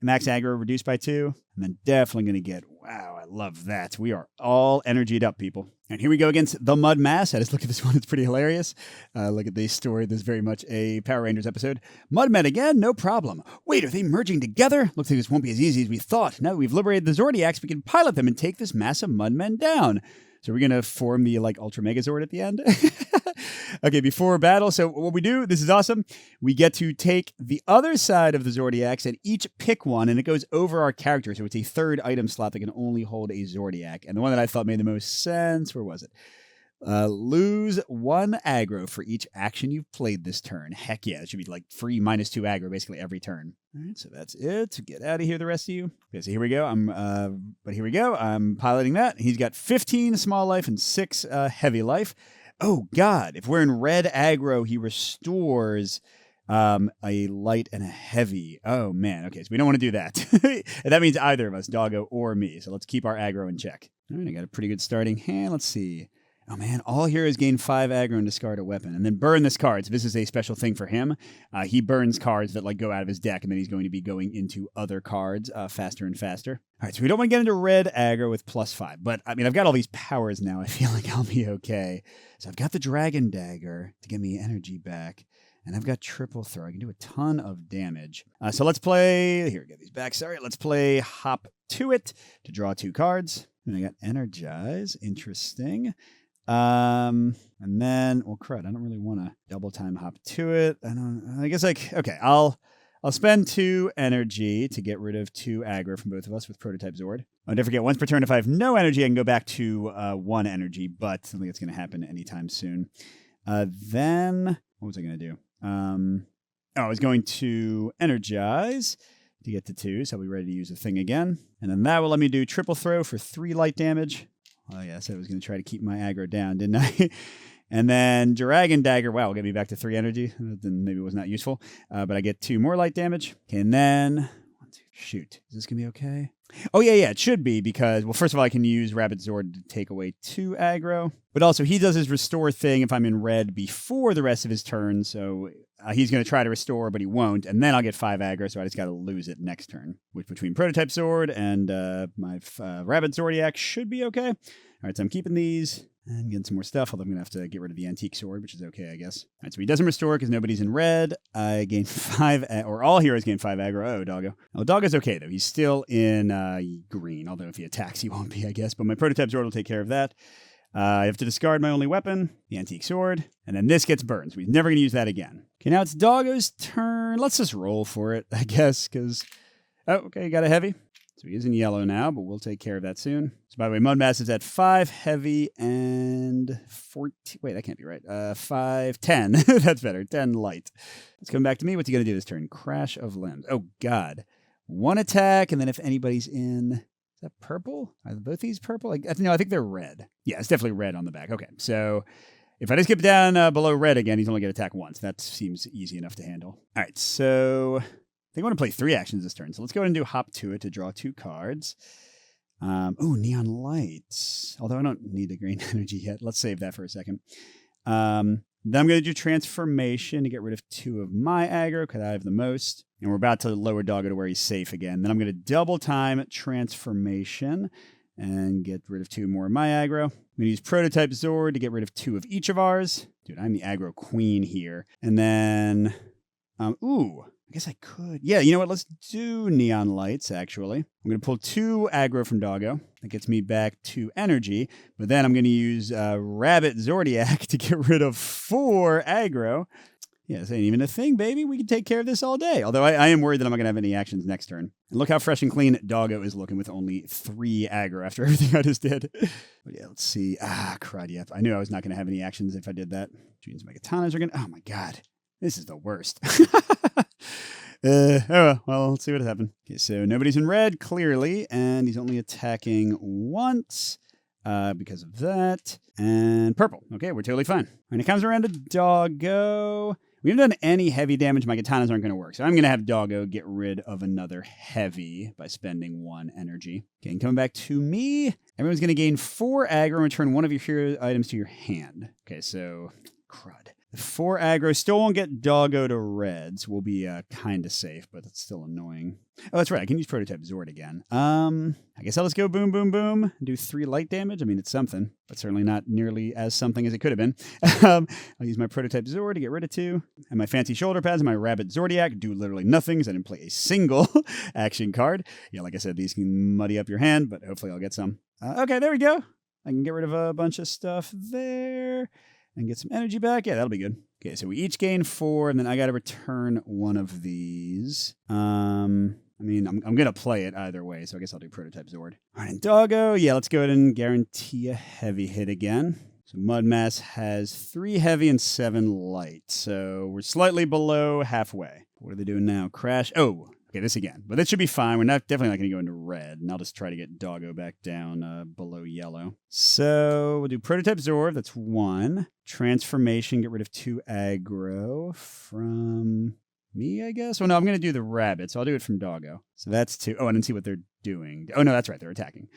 max aggro reduced by 2. And then definitely going to get, wow, I love that. We are all energied up, people. And here we go against the Mud Mass. I just look at this one. It's pretty hilarious. Look at this story. This is very much a Power Rangers episode. Mudmen again? No problem. Wait, are they merging together? Looks like this won't be as easy as we thought. Now that we've liberated the Zordiacs, we can pilot them and take this mass of Mudmen down. So we're going to form the Ultra Megazord at the end. Okay, before battle. So what we do, this is awesome. We get to take the other side of the Zordiacs and each pick one, and it goes over our character. So it's a 3rd item slot that can only hold a Zordiac. And the one that I thought made the most sense, where was it? Lose 1 aggro for each action you've played this turn. Heck yeah, it should be like free -2 aggro basically every turn. All right, so that's it. Get out of here, the rest of you. Okay, so here we go. I'm piloting that. He's got 15 small life and 6 heavy life. Oh God, if we're in red aggro, he restores a light and a heavy. Oh man, okay, so we don't want to do that. And that means either of us, Doggo or me. So let's keep our aggro in check. All right, I got a pretty good starting hand. Let's see. Oh man, all heroes gain 5 aggro and discard a weapon. And then burn this card. So this is a special thing for him. He burns cards that go out of his deck, and then he's going to be going into other cards faster and faster. All right, so we don't want to get into red aggro with +5. But I mean, I've got all these powers now. I feel like I'll be okay. So I've got the Dragon Dagger to get me energy back. And I've got triple throw. I can do a ton of damage. So let's play. Here, get these back. Sorry. Let's play Hop to It to draw 2 cards. And I got Energize. Interesting. And then, well, crud, I don't really want to double time Hop to It. I guess okay, I'll I'll spend 2 energy to get rid of 2 aggro from both of us with Prototype Zord. Oh, don't forget, once per turn, if I have no energy, I can go back to 1 energy, but I don't think it's going to happen anytime soon. Then, what was I going to do? I was going to energize to get to 2, so I'll be ready to use the thing again. And then that will let me do triple throw for 3 light damage. Oh, yes, I was going to try to keep my aggro down, didn't I? And then Dragon Dagger, wow, will get me back to 3 energy. Then maybe it was not useful. But I get 2 more light damage. Okay, and then, shoot, is this going to be okay? Oh, yeah, it should be because, well, first of all, I can use Rabbit Zord to take away 2 aggro. But also, he does his restore thing if I'm in red before the rest of his turn. So he's going to try to restore, but he won't. And then I'll get 5 aggro, so I just got to lose it next turn. Which between Prototype Zord and my Rabbit Zordiac should be okay. All right, so I'm keeping these. And getting some more stuff, although I'm going to have to get rid of the Antique Sword, which is okay, I guess. All right, so he doesn't restore because nobody's in red. I gain 5, or all heroes gain 5 aggro. Oh, Doggo. Oh, Doggo's okay, though. He's still in green, although if he attacks, he won't be, I guess. But my Prototype Sword will take care of that. I have to discard my only weapon, the Antique Sword. And then this gets burned, so he's never going to use that again. Okay, now it's Doggo's turn. Let's just roll for it, I guess, because... Oh, okay, got a heavy. So he is in yellow now, but we'll take care of that soon. So by the way, Mudmass is at 5 heavy and 14. Wait, that can't be right. 5, 10. That's better. 10 light. Let's come back to me. What's he going to do this turn? Crash of Limbs. Oh, God. 1 attack, and then if anybody's in... Is that purple? Are both these purple? No, I think they're red. Yeah, it's definitely red on the back. Okay, so if I just get down below red again, he's only going to attack once. That seems easy enough to handle. All right, so... I think I want to play 3 actions this turn, so let's go ahead and do Hop to it to draw 2 cards. Neon Lights. Although I don't need the green energy yet. Let's save that for a second. Then I'm going to do Transformation to get rid of 2 of my aggro, because I have the most. And we're about to lower Doggo to where he's safe again. Then I'm going to double time Transformation and get rid of 2 more of my aggro. I'm going to use Prototype Zord to get rid of 2 of each of ours. Dude, I'm the aggro queen here. And then, I guess I could. Yeah, you know what? Let's do Neon Lights, actually. I'm going to pull 2 aggro from Doggo. That gets me back to energy. But then I'm going to use Rabbit Zordiac to get rid of 4 aggro. Yeah, this ain't even a thing, baby. We can take care of this all day. Although I am worried that I'm not going to have any actions next turn. And look how fresh and clean Doggo is looking with only 3 aggro after everything I just did. But yeah, let's see. Crud, yep. I knew I was not going to have any actions if I did that. Which means my katanas are going to... Oh, my God. This is the worst. Well, let's see what happened. Okay, so nobody's in red, clearly, and he's only attacking once because of that. And purple. Okay, we're totally fine. When it comes around to Doggo, we haven't done any heavy damage. My katanas aren't going to work, so I'm going to have Doggo get rid of another heavy by spending 1 energy. Okay, and coming back to me, everyone's going to gain 4 aggro and return 1 of your hero items to your hand. Okay, so, crud. 4 aggro still won't get Doggo to reds. We'll be kind of safe, but it's still annoying. Oh, that's right. I can use Prototype Zord again. I guess I'll just go boom, boom, boom, and do 3 light damage. I mean, it's something, but certainly not nearly as something as it could have been. I'll use my Prototype Zord to get rid of 2. And my fancy shoulder pads and my Rabbit Zordiac do literally nothing because I didn't play a single action card. Yeah, like I said, these can muddy up your hand, but hopefully I'll get some. Okay, there we go. I can get rid of a bunch of stuff there. And get some energy back. Yeah, that'll be good. Okay, so we each gain 4, and then I got to return 1 of these. I'm going to play it either way, so I guess I'll do Prototype Zord. All right, and Doggo. Yeah, let's go ahead and guarantee a heavy hit again. So Mudmass has 3 heavy and 7 light, so we're slightly below halfway. What are they doing now? Crash. Oh, okay, this again. But that should be fine. We're definitely not going to go into red, and I'll just try to get Doggo back down below yellow. So we'll do Prototype Zord. That's 1. Transformation, get rid of 2 aggro from me, I guess. Well, no, I'm going to do the rabbit, so I'll do it from Doggo. So that's 2. Oh, I didn't see what they're doing. Oh, no, that's right. They're attacking.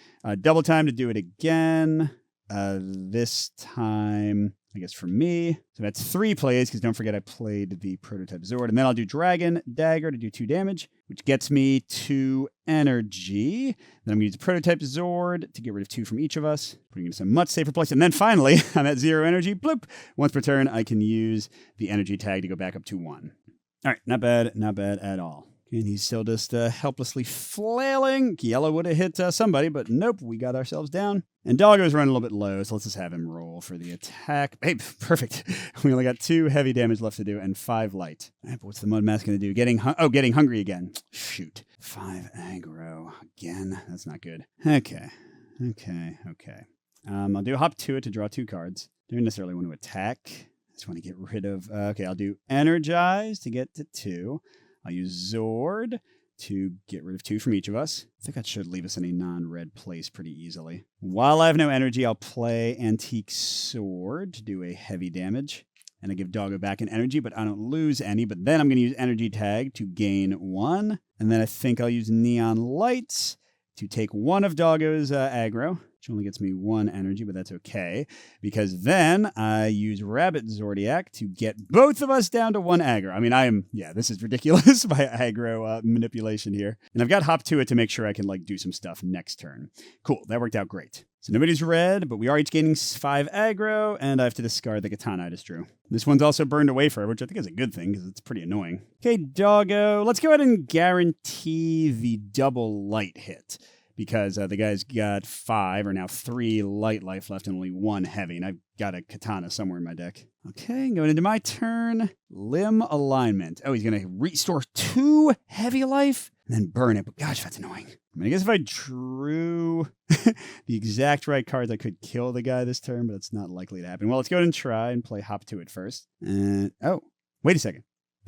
Double time to do it again. This time, I guess, for me. So that's 3 plays, because don't forget I played the Prototype Zord. And then I'll do Dragon Dagger to do 2 damage, which gets me 2 energy. Then I'm going to use Prototype Zord to get rid of 2 from each of us, putting it in a much safer place. And then finally, I'm at 0 energy. Bloop! Once per turn, I can use the energy tag to go back up to 1. All right, not bad at all. And he's still just helplessly flailing. Yellow would have hit somebody, but nope, we got ourselves down. And Doggo's running a little bit low, so let's just have him roll for the attack. Hey, perfect. We only got 2 heavy damage left to do and 5 light. All right, but what's the Mud Mask going to do? Getting hungry again. Shoot. 5 aggro. Again, that's not good. Okay. I'll do a hop to it to draw 2 cards. Don't necessarily want to attack. I just want to get rid of... okay, I'll do Energize to get to 2. I'll use Zord to get rid of 2 from each of us. I think that should leave us in a non-red place pretty easily. While I have no energy, I'll play Antique Sword to do a heavy damage. And I give Doggo back an energy, but I don't lose any. But then I'm going to use Energy Tag to gain 1. And then I think I'll use Neon Lights to take 1 of Doggo's aggro, which only gets me 1 energy, but that's okay. Because then I use Rabbit Zordiac to get both of us down to 1 aggro. I mean, this is ridiculous, my aggro manipulation here. And I've got Hop to it to make sure I can, do some stuff next turn. Cool, that worked out great. So nobody's red, but we are each gaining 5 aggro, and I have to discard the katana I just drew. This one's also burned away forever, which I think is a good thing, because it's pretty annoying. Okay, Doggo, let's go ahead and guarantee the double light hit. Because the guy's got 5, or now 3 light life left and only 1 heavy. And I've got a katana somewhere in my deck. Okay, going into my turn. Limb alignment. Oh, he's going to restore 2 heavy life and then burn it. But gosh, that's annoying. I mean, I guess if I drew the exact right cards, I could kill the guy this turn, but it's not likely to happen. Well, let's go ahead and try and play Hop to it first. And, oh, wait a second.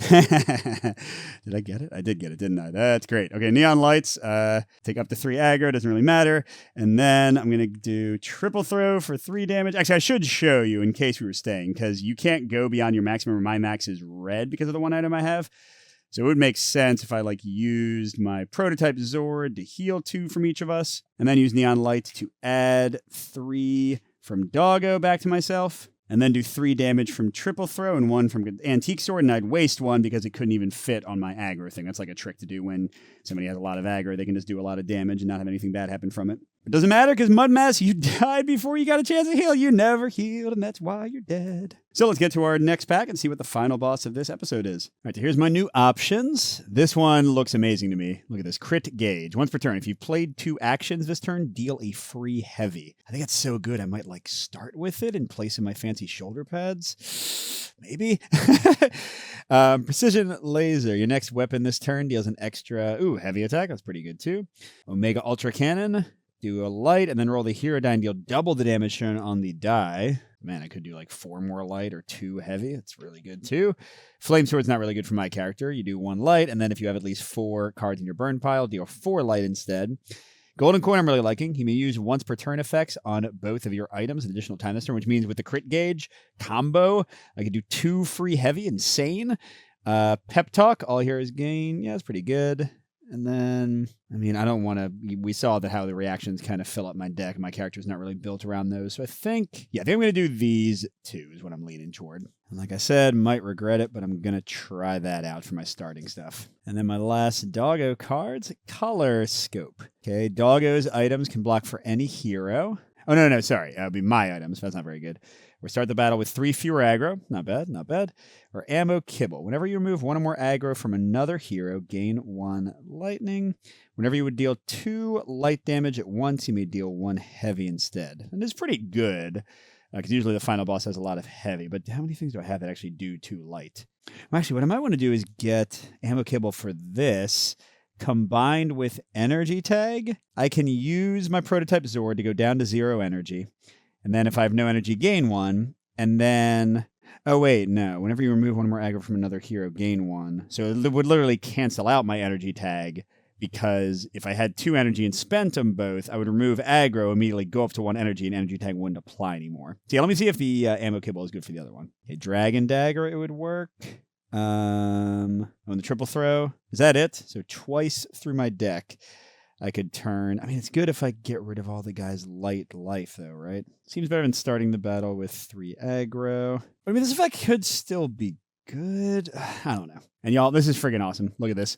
Did I get it? I did get it, didn't I? That's great. Okay, Neon Lights. Take up to 3 aggro. Doesn't really matter. And then I'm going to do Triple Throw for 3 damage. Actually, I should show you in case we were staying, because you can't go beyond your maximum. Or my max is red because of the 1 item I have. So it would make sense if I used my Prototype Zord to heal 2 from each of us, and then use Neon Light to add 3 from Doggo back to myself. And then do 3 damage from Triple Throw and 1 from Antique Sword, and I'd waste 1 because it couldn't even fit on my aggro thing. That's like a trick to do when somebody has a lot of aggro. They can just do a lot of damage and not have anything bad happen from it. It doesn't matter because Mud Mask, you died before you got a chance to heal. You never healed, and that's why you're dead. So let's get to our next pack and see what the final boss of this episode is. All right, so here's my new options. This one looks amazing to me. Look at this. Crit Gauge. Once per turn. If you've played 2 actions this turn, deal a free heavy. I think that's so good. I might start with it and place in my fancy shoulder pads. Maybe. Precision Laser. Your next weapon this turn deals an extra, heavy attack. That's pretty good too. Omega Ultra Cannon. Do a light, and then roll the hero die and deal double the damage shown on the die. Man, I could do 4 more light or 2 heavy. It's really good too. Flame Sword's not really good for my character. You do 1 light, and then if you have at least 4 cards in your burn pile, deal 4 light instead. Golden Coin I'm really liking. You may use once per turn effects on both of your items an additional time this turn, which means with the Crit Gauge combo, I could do 2 free heavy. Insane. Pep Talk, all heroes gain. Yeah, it's pretty good. And then, I don't want to... We saw how the reactions kind of fill up my deck. My character's not really built around those. So I think I'm going to do these 2 is what I'm leaning toward. And like I said, might regret it, but I'm going to try that out for my starting stuff. And then my last Doggo cards, Color Scope. Okay, Doggo's items can block for any hero. Oh, no, sorry. That would be my items. That's not very good. Or start the battle with 3 fewer aggro. Not bad. Or Ammo Kibble. Whenever you remove 1 or more aggro from another hero, gain 1 lightning. Whenever you would deal 2 light damage at once, you may deal 1 heavy instead. And it's pretty good, because usually the final boss has a lot of heavy. But how many things do I have that actually do 2 light? Well, actually, what I might want to do is get Ammo Kibble for this. Combined with Energy Tag, I can use my Prototype Zord to go down to 0 energy. And then if I have no energy, gain 1. And then... Oh, wait, no. Whenever you remove 1 more aggro from another hero, gain 1. So it would literally cancel out my Energy Tag, because if I had 2 energy and spent them both, I would remove aggro, immediately go up to 1 energy, and Energy Tag wouldn't apply anymore. So yeah, let me see if the Ammo Kibble is good for the other one. Okay, Dragon Dagger, it would work. On the Triple Throw. Is that it? So twice through my deck, I could turn... it's good if I get rid of all the guy's light life, though, right? Seems better than starting the battle with 3 aggro. This effect could still be good? I don't know. And y'all, this is friggin' awesome. Look at this.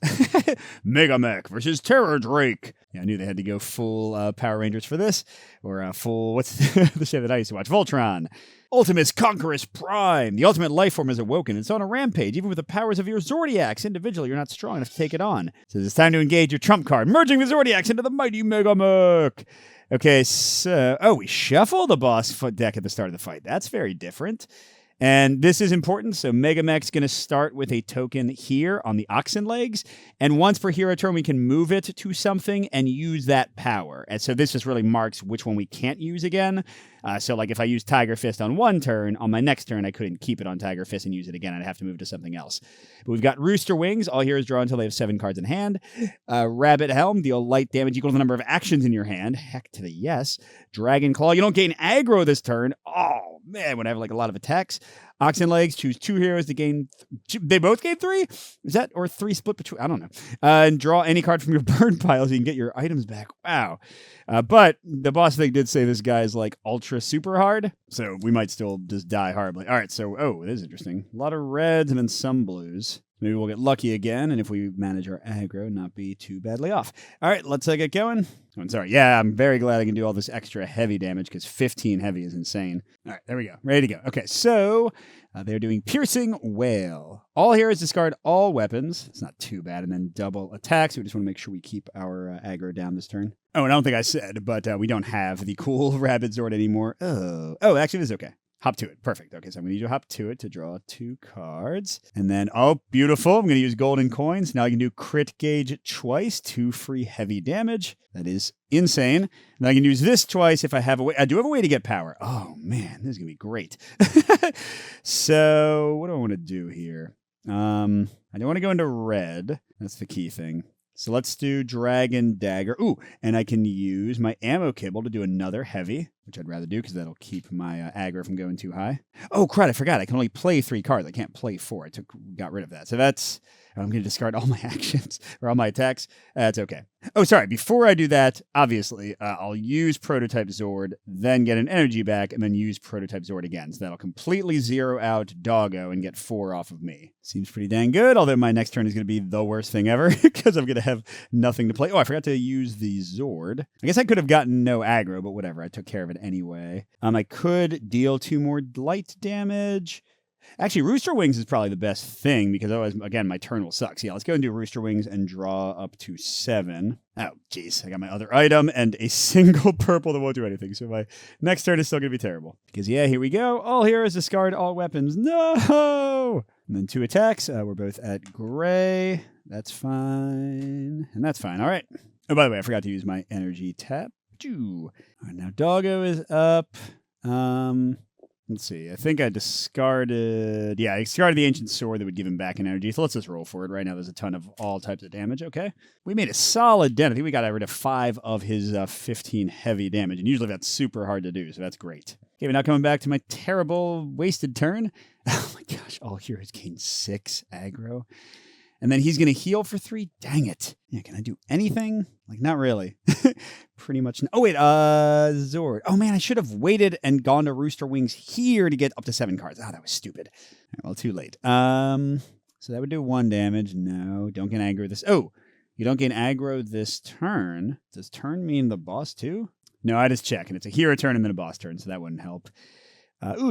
Mega Mech versus Terror Drake. Yeah, I knew they had to go full Power Rangers for this. Or full, what's the show that I used to watch? Voltron. Ultimus Conquerus Prime. The ultimate life form is awoken. It's on a rampage. Even with the powers of your Zordiacs, individually, you're not strong enough to take it on. So it's time to engage your trump card, merging the Zordiacs into the mighty Mega Mech. Okay, so... Oh, we shuffle the boss deck at the start of the fight. That's very different. And this is important. So Mega Mech's going to start with a token here on the oxen legs. And once per hero turn, we can move it to something and use that power. And so this just really marks which one we can't use again. So like if I use Tiger Fist on one turn, on my next turn, I couldn't keep it on Tiger Fist and use it again. I'd have to move to something else. But we've got Rooster Wings. All heroes draw until they have 7 cards in hand. Rabbit Helm. Deal light damage equal to the number of actions in your hand. Heck to the yes. Dragon Claw. You don't gain aggro this turn. Oh, man, when I have like a lot of attacks. Oxen Legs, choose 2 heroes to gain... They both gain 3? Is that... Or 3 split between... I don't know. And draw any card from your burn pile so you can get your items back. Wow. But the boss thing did say this guy is like ultra super hard. So we might still just die horribly. All right, so... Oh, this is interesting. A lot of reds and then some blues. Maybe we'll get lucky again, and if we manage our aggro, not be too badly off. All right, let's get going. Oh, I'm sorry. Yeah, I'm very glad I can do all this extra heavy damage, because 15 heavy is insane. All right, there we go. Ready to go. Okay, so they're doing Piercing Wail. All heroes discard all weapons. It's not too bad. And then double attacks. We just want to make sure we keep our aggro down this turn. Oh, and I don't think I said, but we don't have the cool Rabid Zord anymore. Oh, actually, this is okay. Hop to it. Perfect. Okay, so I'm going to use you hop to it to draw 2 cards. And then, oh, beautiful. I'm going to use golden coins. Now I can do crit gauge twice, 2 free heavy damage. That is insane. And I can use this twice if I have a way. I do have a way to get power. Oh, man, this is going to be great. So what do I want to do here? I don't want to go into red. That's the key thing. So let's do Dragon Dagger. Ooh, and I can use my ammo kibble to do another heavy, which I'd rather do because that'll keep my aggro from going too high. Oh, crud, I forgot. I can only play 3 cards. I can't play 4. Got rid of that. So that's... I'm going to discard all my actions, or all my attacks. That's okay. Oh, sorry. Before I do that, obviously, I'll use Prototype Zord, then get an energy back, and then use Prototype Zord again. So that'll completely zero out Doggo and get 4 off of me. Seems pretty dang good, although my next turn is going to be the worst thing ever, because I'm going to have nothing to play. Oh, I forgot to use the Zord. I guess I could have gotten no aggro, but whatever. I took care of it anyway. I could deal 2 more light damage. Actually, Rooster Wings is probably the best thing because otherwise, again, my turn will suck. So yeah, let's go and do Rooster Wings and draw up to 7. Oh, jeez. I got my other item and a single purple that won't do anything. So my next turn is still going to be terrible. Because, yeah, here we go. All heroes discard all weapons. No! And then 2 attacks. We're both at gray. That's fine. And that's fine. All right. Oh, by the way, I forgot to use my energy tap. All right, now Doggo is up. Let's see. I think I discarded... Yeah, I discarded the Ancient Sword that would give him back an energy. So let's just roll for it. Right now there's a ton of all types of damage. Okay. We made a solid dent. I think we got rid of 5 of his 15 heavy damage. And usually that's super hard to do, so that's great. Okay, but now coming back to my terrible wasted turn. Oh my gosh. All heroes gain 6 aggro. And then he's going to heal for 3. Dang it. Yeah, can I do anything? Like, not really. Pretty much. Oh, wait. Zord. Oh, man, I should have waited and gone to Rooster Wings here to get up to 7 cards. Oh, that was stupid. All right, well, too late. So that would do 1 damage. No, don't get aggro this. Oh, you don't gain aggro this turn. Does turn mean the boss too? No, I just check. And it's a hero turn and then a boss turn, so that wouldn't help.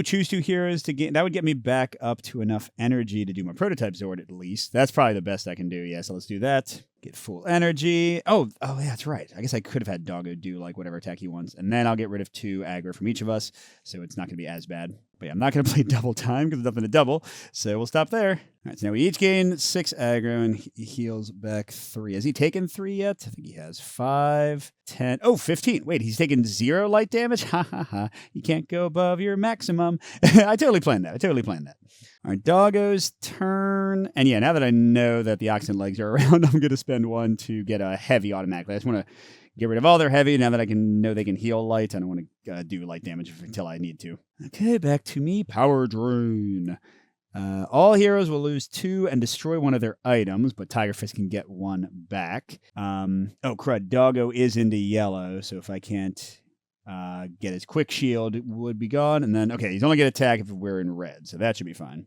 Choose 2 heroes to gain. That would get me back up to enough energy to do my Prototype Zord at least. That's probably the best I can do. Yeah, so let's do that. Get full energy. Oh, yeah, that's right. I guess I could have had Doggo do like whatever attack he wants. And then I'll get rid of 2 aggro from each of us. So it's not going to be as bad. But yeah, I'm not going to play double time because there's nothing to double. So we'll stop there. All right, so now we each gain 6 aggro and he heals back 3. Has he taken 3 yet? I think he has 5, 10. Oh, 15. Wait, he's taken 0 light damage? Ha ha ha. You can't go above your maximum. I totally planned that. All right, Doggo's turn. And yeah, now that I know that the Oxen Legs are around, I'm going to spend 1 to get a heavy automatically. I just want to get rid of all their heavy. Now that I know they can heal light, I don't want to do light damage until I need to. Okay, back to me. Power Drain. All heroes will lose 2 and destroy 1 of their items, but Tiger Fist can get 1 back. Oh, crud. Doggo is into yellow, so if I can't get his quick shield, it would be gone. And then, okay, he's only going to attack if we're in red, so that should be fine.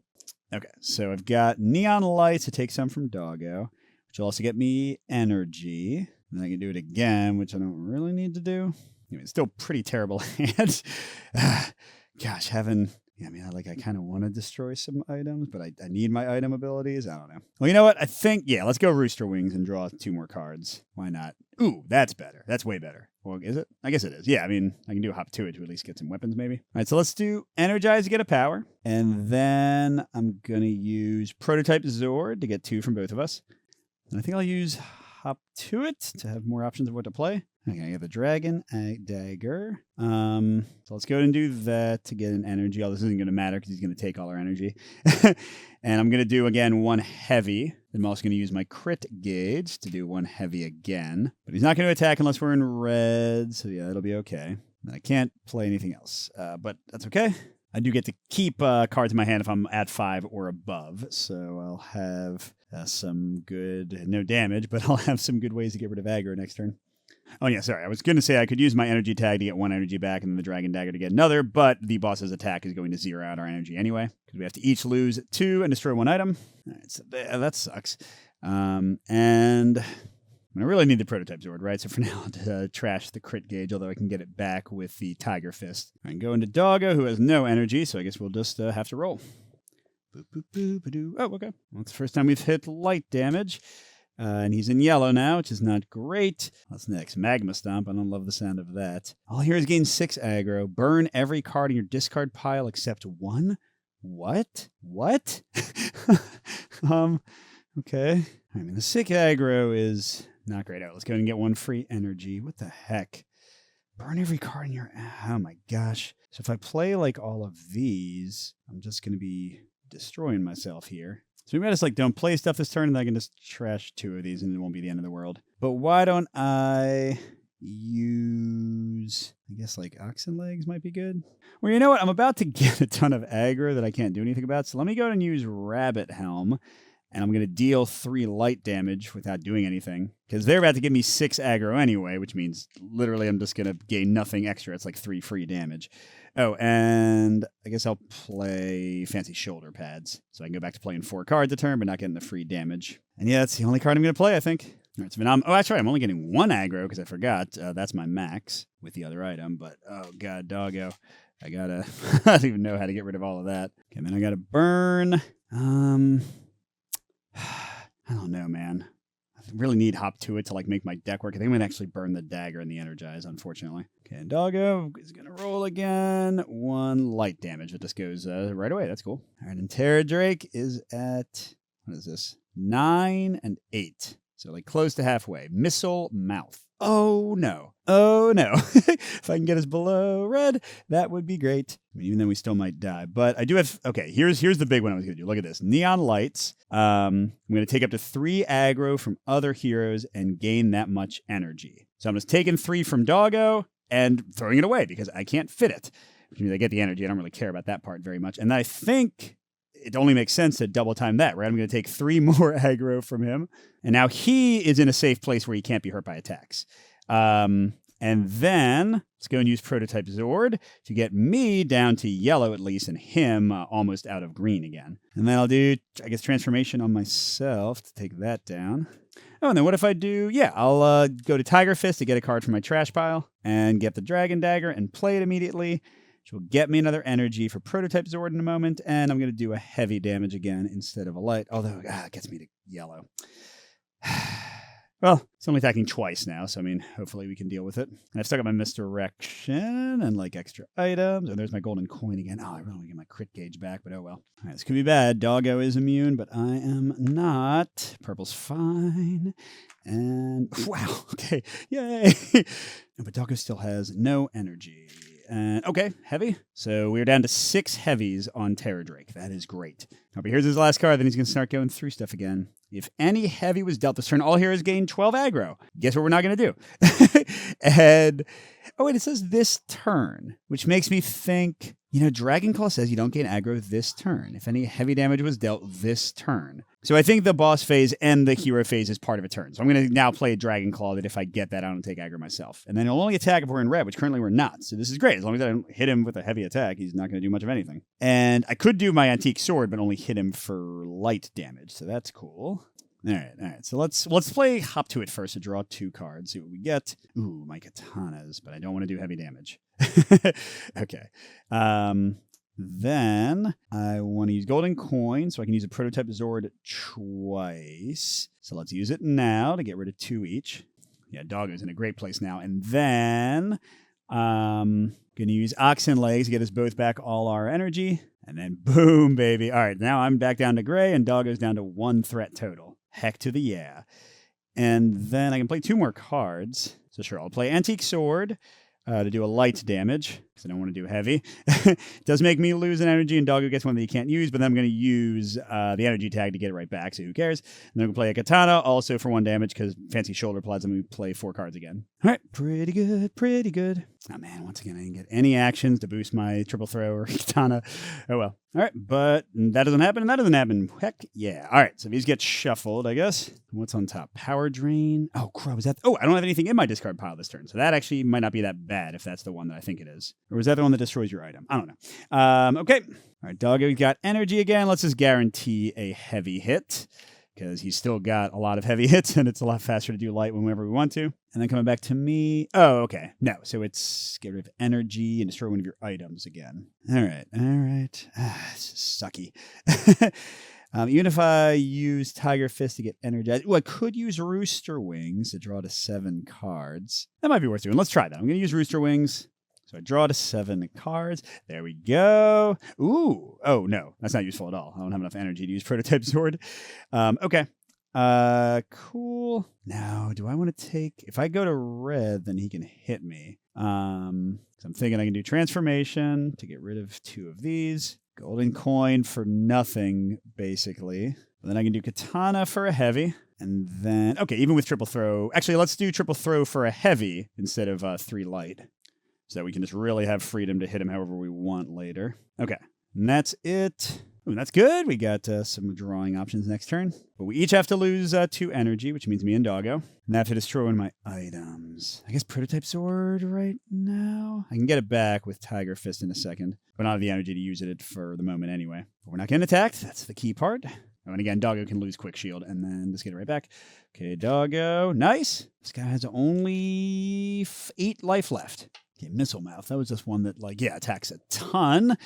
Okay, so I've got Neon Lights to take some from Doggo, which will also get me energy. And I can do it again, which I don't really need to do. Anyway, it's still pretty terrible hand. Gosh, having... Yeah, I mean, I kind of want to destroy some items, but I need my item abilities. I don't know. Well, you know what? I think, yeah, let's go Rooster Wings and draw 2 more cards. Why not? Ooh, that's better. That's way better. Well, is it? I guess it is. Yeah, I mean, I can do a Hop to it to at least get some weapons, maybe. All right, so let's do Energize to get a power. And then I'm going to use Prototype Zord to get 2 from both of us. And I think I'll use Hop to it to have more options of what to play. Okay, I have a Dragon Dagger. So let's go ahead and do that to get an energy. Oh, this isn't going to matter because he's going to take all our energy. And I'm going to do, again, 1 heavy. I'm also going to use my crit gauge to do 1 heavy again. But he's not going to attack unless we're in red. So yeah, it'll be okay. And I can't play anything else. But that's okay. I do get to keep cards in my hand if I'm at 5 or above. So I'll have some good, no damage, but I'll have some good ways to get rid of aggro next turn. Oh, yeah, sorry. I was going to say I could use my energy tag to get 1 energy back and then the Dragon Dagger to get another, but the boss's attack is going to 0 out our energy anyway, because we have to each lose 2 and destroy 1 item. All right, so that sucks. And I really need the Prototype Zord, right? So for now, I'll trash the crit gauge, although I can get it back with the Tiger Fist. All right, go into Doggo, who has no energy, so I guess we'll just have to roll. Boop, boop, boop, ba-doo. Oh, okay. Well, it's the first time we've hit light damage. And he's in yellow now, which is not great. What's next? Magma Stomp. I don't love the sound of that. All here is gain 6 aggro. Burn every card in your discard pile except 1. What? What? Okay. I mean, the 6 aggro is not great. Let's go ahead and get 1 free energy. What the heck? Burn every card in your... Oh my gosh. So if I play like all of these, I'm just going to be destroying myself here. So maybe I just don't play stuff this turn and I can just trash 2 of these and it won't be the end of the world. But why don't I use, I guess Oxen Legs might be good. Well, you know what? I'm about to get a ton of aggro that I can't do anything about. So let me go ahead and use Rabbit Helm. And I'm going to deal 3 light damage without doing anything. Because they're about to give me 6 aggro anyway, which means literally I'm just going to gain nothing extra. It's 3 free damage. Oh, and I guess I'll play Fancy Shoulder Pads. So I can go back to playing 4 cards a turn, but not getting the free damage. And yeah, that's the only card I'm going to play, I think. All right, so oh, that's right. I'm only getting 1 aggro because I forgot. That's my max with the other item. But, oh, God, Doggo. I don't even know how to get rid of all of that. Okay, then I got to burn. I don't know, man. I really need Hop to it to make my deck work. I think I'm going to actually burn the dagger and the energize, unfortunately. Okay, and Doggo is going to roll again. 1 light damage, but this goes right away. That's cool. All right, and Terra Drake is at, what is this? 9 and 8. So close to halfway. Missile Mouth. Oh, no. Oh, no. If I can get us below red, that would be great. I mean, even then, we still might die. But I do have... Okay, here's the big one I was going to do. Look at this. Neon Lights. I'm going to take up to 3 aggro from other heroes and gain that much energy. So I'm just taking 3 from Doggo and throwing it away because I can't fit it. Which means I get the energy. I don't really care about that part very much. And I think... it only makes sense to double time that, right? I'm going to take 3 more aggro from him. And now he is in a safe place where he can't be hurt by attacks. And then let's go and use Prototype Zord to get me down to yellow at least and him almost out of green again. And then I'll do, I guess, Transformation on myself to take that down. Oh, and then what if I do, I'll go to Tiger Fist to get a card from my trash pile and get the Dragon Dagger and play it immediately. Which will get me another energy for Prototype Zord in a moment, and I'm going to do a heavy damage again instead of a light, although it gets me to yellow. Well, it's only attacking twice now, so I mean, hopefully we can deal with it. And I've still got my Misdirection and extra items. Oh, there's my golden coin again. Oh, I really want to get my crit gauge back, but oh well. All right, this could be bad. Doggo is immune, but I am not. Purple's fine. And wow, okay, yay. But Doggo still has no energy. And okay, heavy. So we're down to 6 heavies on Terra Drake. That is great. Oh, but here's his last card. Then he's going to start going through stuff again. If any heavy was dealt this turn, all heroes gain 12 aggro. Guess what we're not going to do? And, oh wait, it says this turn, which makes me think, You know, Dragon Claw says you don't gain aggro this turn if any heavy damage was dealt this turn. So I think the boss phase and the hero phase is part of a turn. So I'm going to now play a Dragon Claw that if I get that, I don't take aggro myself. And then he'll only attack if we're in red, which currently we're not. So this is great. As long as I don't hit him with a heavy attack, he's not going to do much of anything. And I could do my Antique Sword, but only hit him for light damage. So that's cool. All right. So let's play Hop to It first to draw 2 cards, see what we get. Ooh, my katanas, but I don't want to do heavy damage. Okay. Then I want to use Golden Coin, so I can use a Prototype Zord twice. So let's use it now to get rid of 2 each. Yeah, Doggo's in a great place now. And then going to use Oxen Legs to get us both back all our energy. And then boom, baby. All right, now I'm back down to gray, and Doggo's down to 1 threat total. Heck to the yeah. And then I can play 2 more cards. So sure, I'll play Antique Sword to do a light damage, because I don't want to do heavy. It does make me lose an energy, and Doggo gets one that he can't use, but then I'm going to use the energy tag to get it right back, so who cares? And then I'm going to play a Katana, also for 1 damage, because Fancy Shoulder Pads, I'm going to play 4 cards again. All right, pretty good. Oh man, once again, I didn't get any actions to boost my triple throw or Katana. Oh well. All right, but that doesn't happen, and that doesn't happen. Heck yeah. All right, so these get shuffled, I guess. What's on top? Power Drain. Oh, crap, is that? Oh, I don't have anything in my discard pile this turn, so that actually might not be that bad if that's the one that I think it is. Or is that the one that destroys your item? I don't know. Okay. All right, Doggo got energy again. Let's just guarantee a heavy hit, because he's still got a lot of heavy hits, and it's a lot faster to do light whenever we want to. And then coming back to me. Oh, okay. No, so it's get rid of energy and destroy one of your items again. All right. This is sucky. Even if I use Tiger Fist to get energy, I could use Rooster Wings to draw to 7 cards. That might be worth doing. Let's try that. I'm going to use Rooster Wings. So I draw to 7 cards. There we go. Ooh. Oh, no. That's not useful at all. I don't have enough energy to use Prototype Sword. Okay. Cool. Now, do I want to take... If I go to red, then he can hit me. So I'm thinking I can do Transformation to get rid of 2 of these. Golden Coin for nothing, basically. And then I can do Katana for a heavy. And then... Okay, even with Triple Throw... Actually, let's do Triple Throw for a heavy instead of 3 light. So that we can just really have freedom to hit him however we want later. Okay, and that's it. Ooh, that's good. We got some drawing options next turn. But we each have to lose 2 energy, which means me and Doggo. And I have to destroy one of my items. I guess Prototype Sword right now? I can get it back with Tiger Fist in a second. But I don't have the energy to use it for the moment anyway. But we're not getting attacked. That's the key part. Oh, and again, Doggo can lose Quick Shield and then just get it right back. Okay, Doggo. Nice. This guy has only 8 life left. Okay, Missile Mouth. That was just one that, attacks a ton,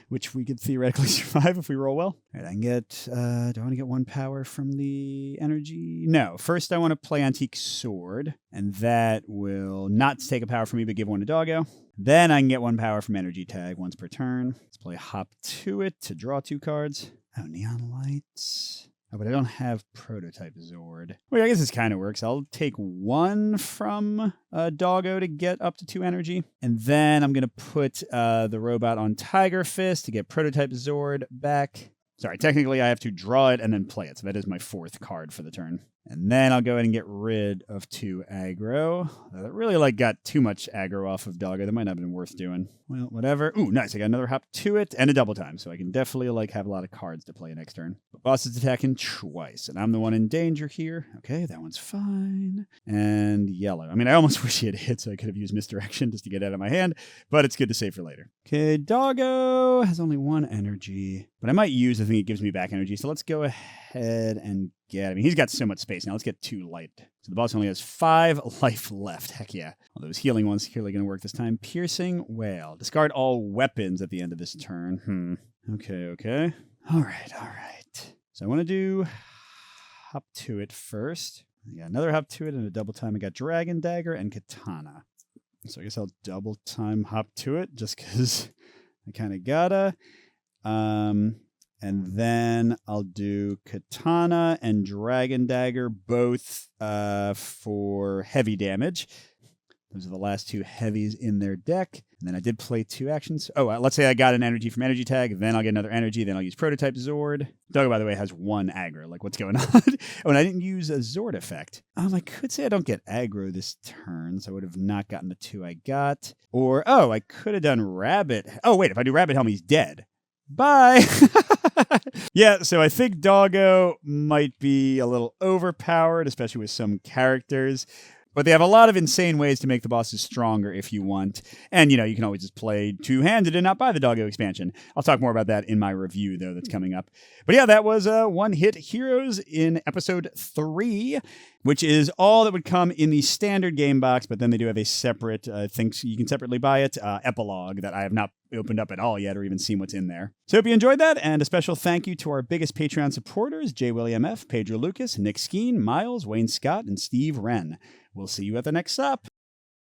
which we could theoretically survive if we roll well. All right, I can get... do I want to get 1 power from the energy? No. First, I want to play Antique Sword, and that will not take a power from me, but give 1 to Doggo. Then I can get 1 power from Energy Tag once per turn. Let's play Hop to It to draw 2 cards. Oh, Neon Lights... Oh, but I don't have Prototype Zord. Wait, I guess this kind of works. I'll take 1 from Doggo to get up to 2 energy. And then I'm going to put the robot on Tiger Fist to get Prototype Zord back. Sorry, technically I have to draw it and then play it. So that is my 4th card for the turn. And then I'll go ahead and get rid of 2 aggro. That really got too much aggro off of Doggo. That might not have been worth doing. Well, whatever. Ooh, nice. I got another Hop to It and a double time. So I can definitely have a lot of cards to play next turn. But boss is attacking twice. And I'm the one in danger here. Okay, that one's fine. And yellow. I mean, I almost wish he had hit so I could have used Misdirection just to get it out of my hand. But it's good to save for later. Okay, Doggo has only 1 energy. But I might use the thing that gives me back energy. So let's go ahead and get... I mean, he's got so much space. Now let's get 2 light. So the boss only has 5 life left. Heck yeah. All those healing ones clearly going to work this time. Piercing Whale. Discard all weapons at the end of this turn. Okay. All right. So I want to do Hop to It first. I got another Hop to It and a double time. I got Dragon Dagger and Katana. So I guess I'll double time Hop to It just because I kind of gotta. And then I'll do Katana and Dragon Dagger, both for heavy damage. Those are the last 2 heavies in their deck. And then I did play 2 actions. Oh, let's say I got an energy from energy tag, then I'll get another energy, then I'll use prototype Zord. Doggo, by the way, has 1 aggro. Like, what's going on? Oh, and I didn't use a Zord effect. I could say I don't get aggro this turn, so I would have not gotten the 2 I got. Or, I could have done Rabbit. Oh, wait, if I do Rabbit Helm, he's dead. Bye. Yeah, so I think Doggo might be a little overpowered, especially with some characters. But they have a lot of insane ways to make the bosses stronger if you want. And, you can always just play two-handed and not buy the Doggo expansion. I'll talk more about that in my review, though, that's coming up. But yeah, that was One Hit Heroes in episode 3, which is all that would come in the standard game box. But then they do have a separate, you can separately buy it, epilogue that I have not opened up at all yet or even seen what's in there. So hope you enjoyed that, and a special thank you to our biggest Patreon supporters, J. William F., Pedro Lucas, Nick Skeen, Miles, Wayne Scott, and Steve Wren. We'll see you at the next stop.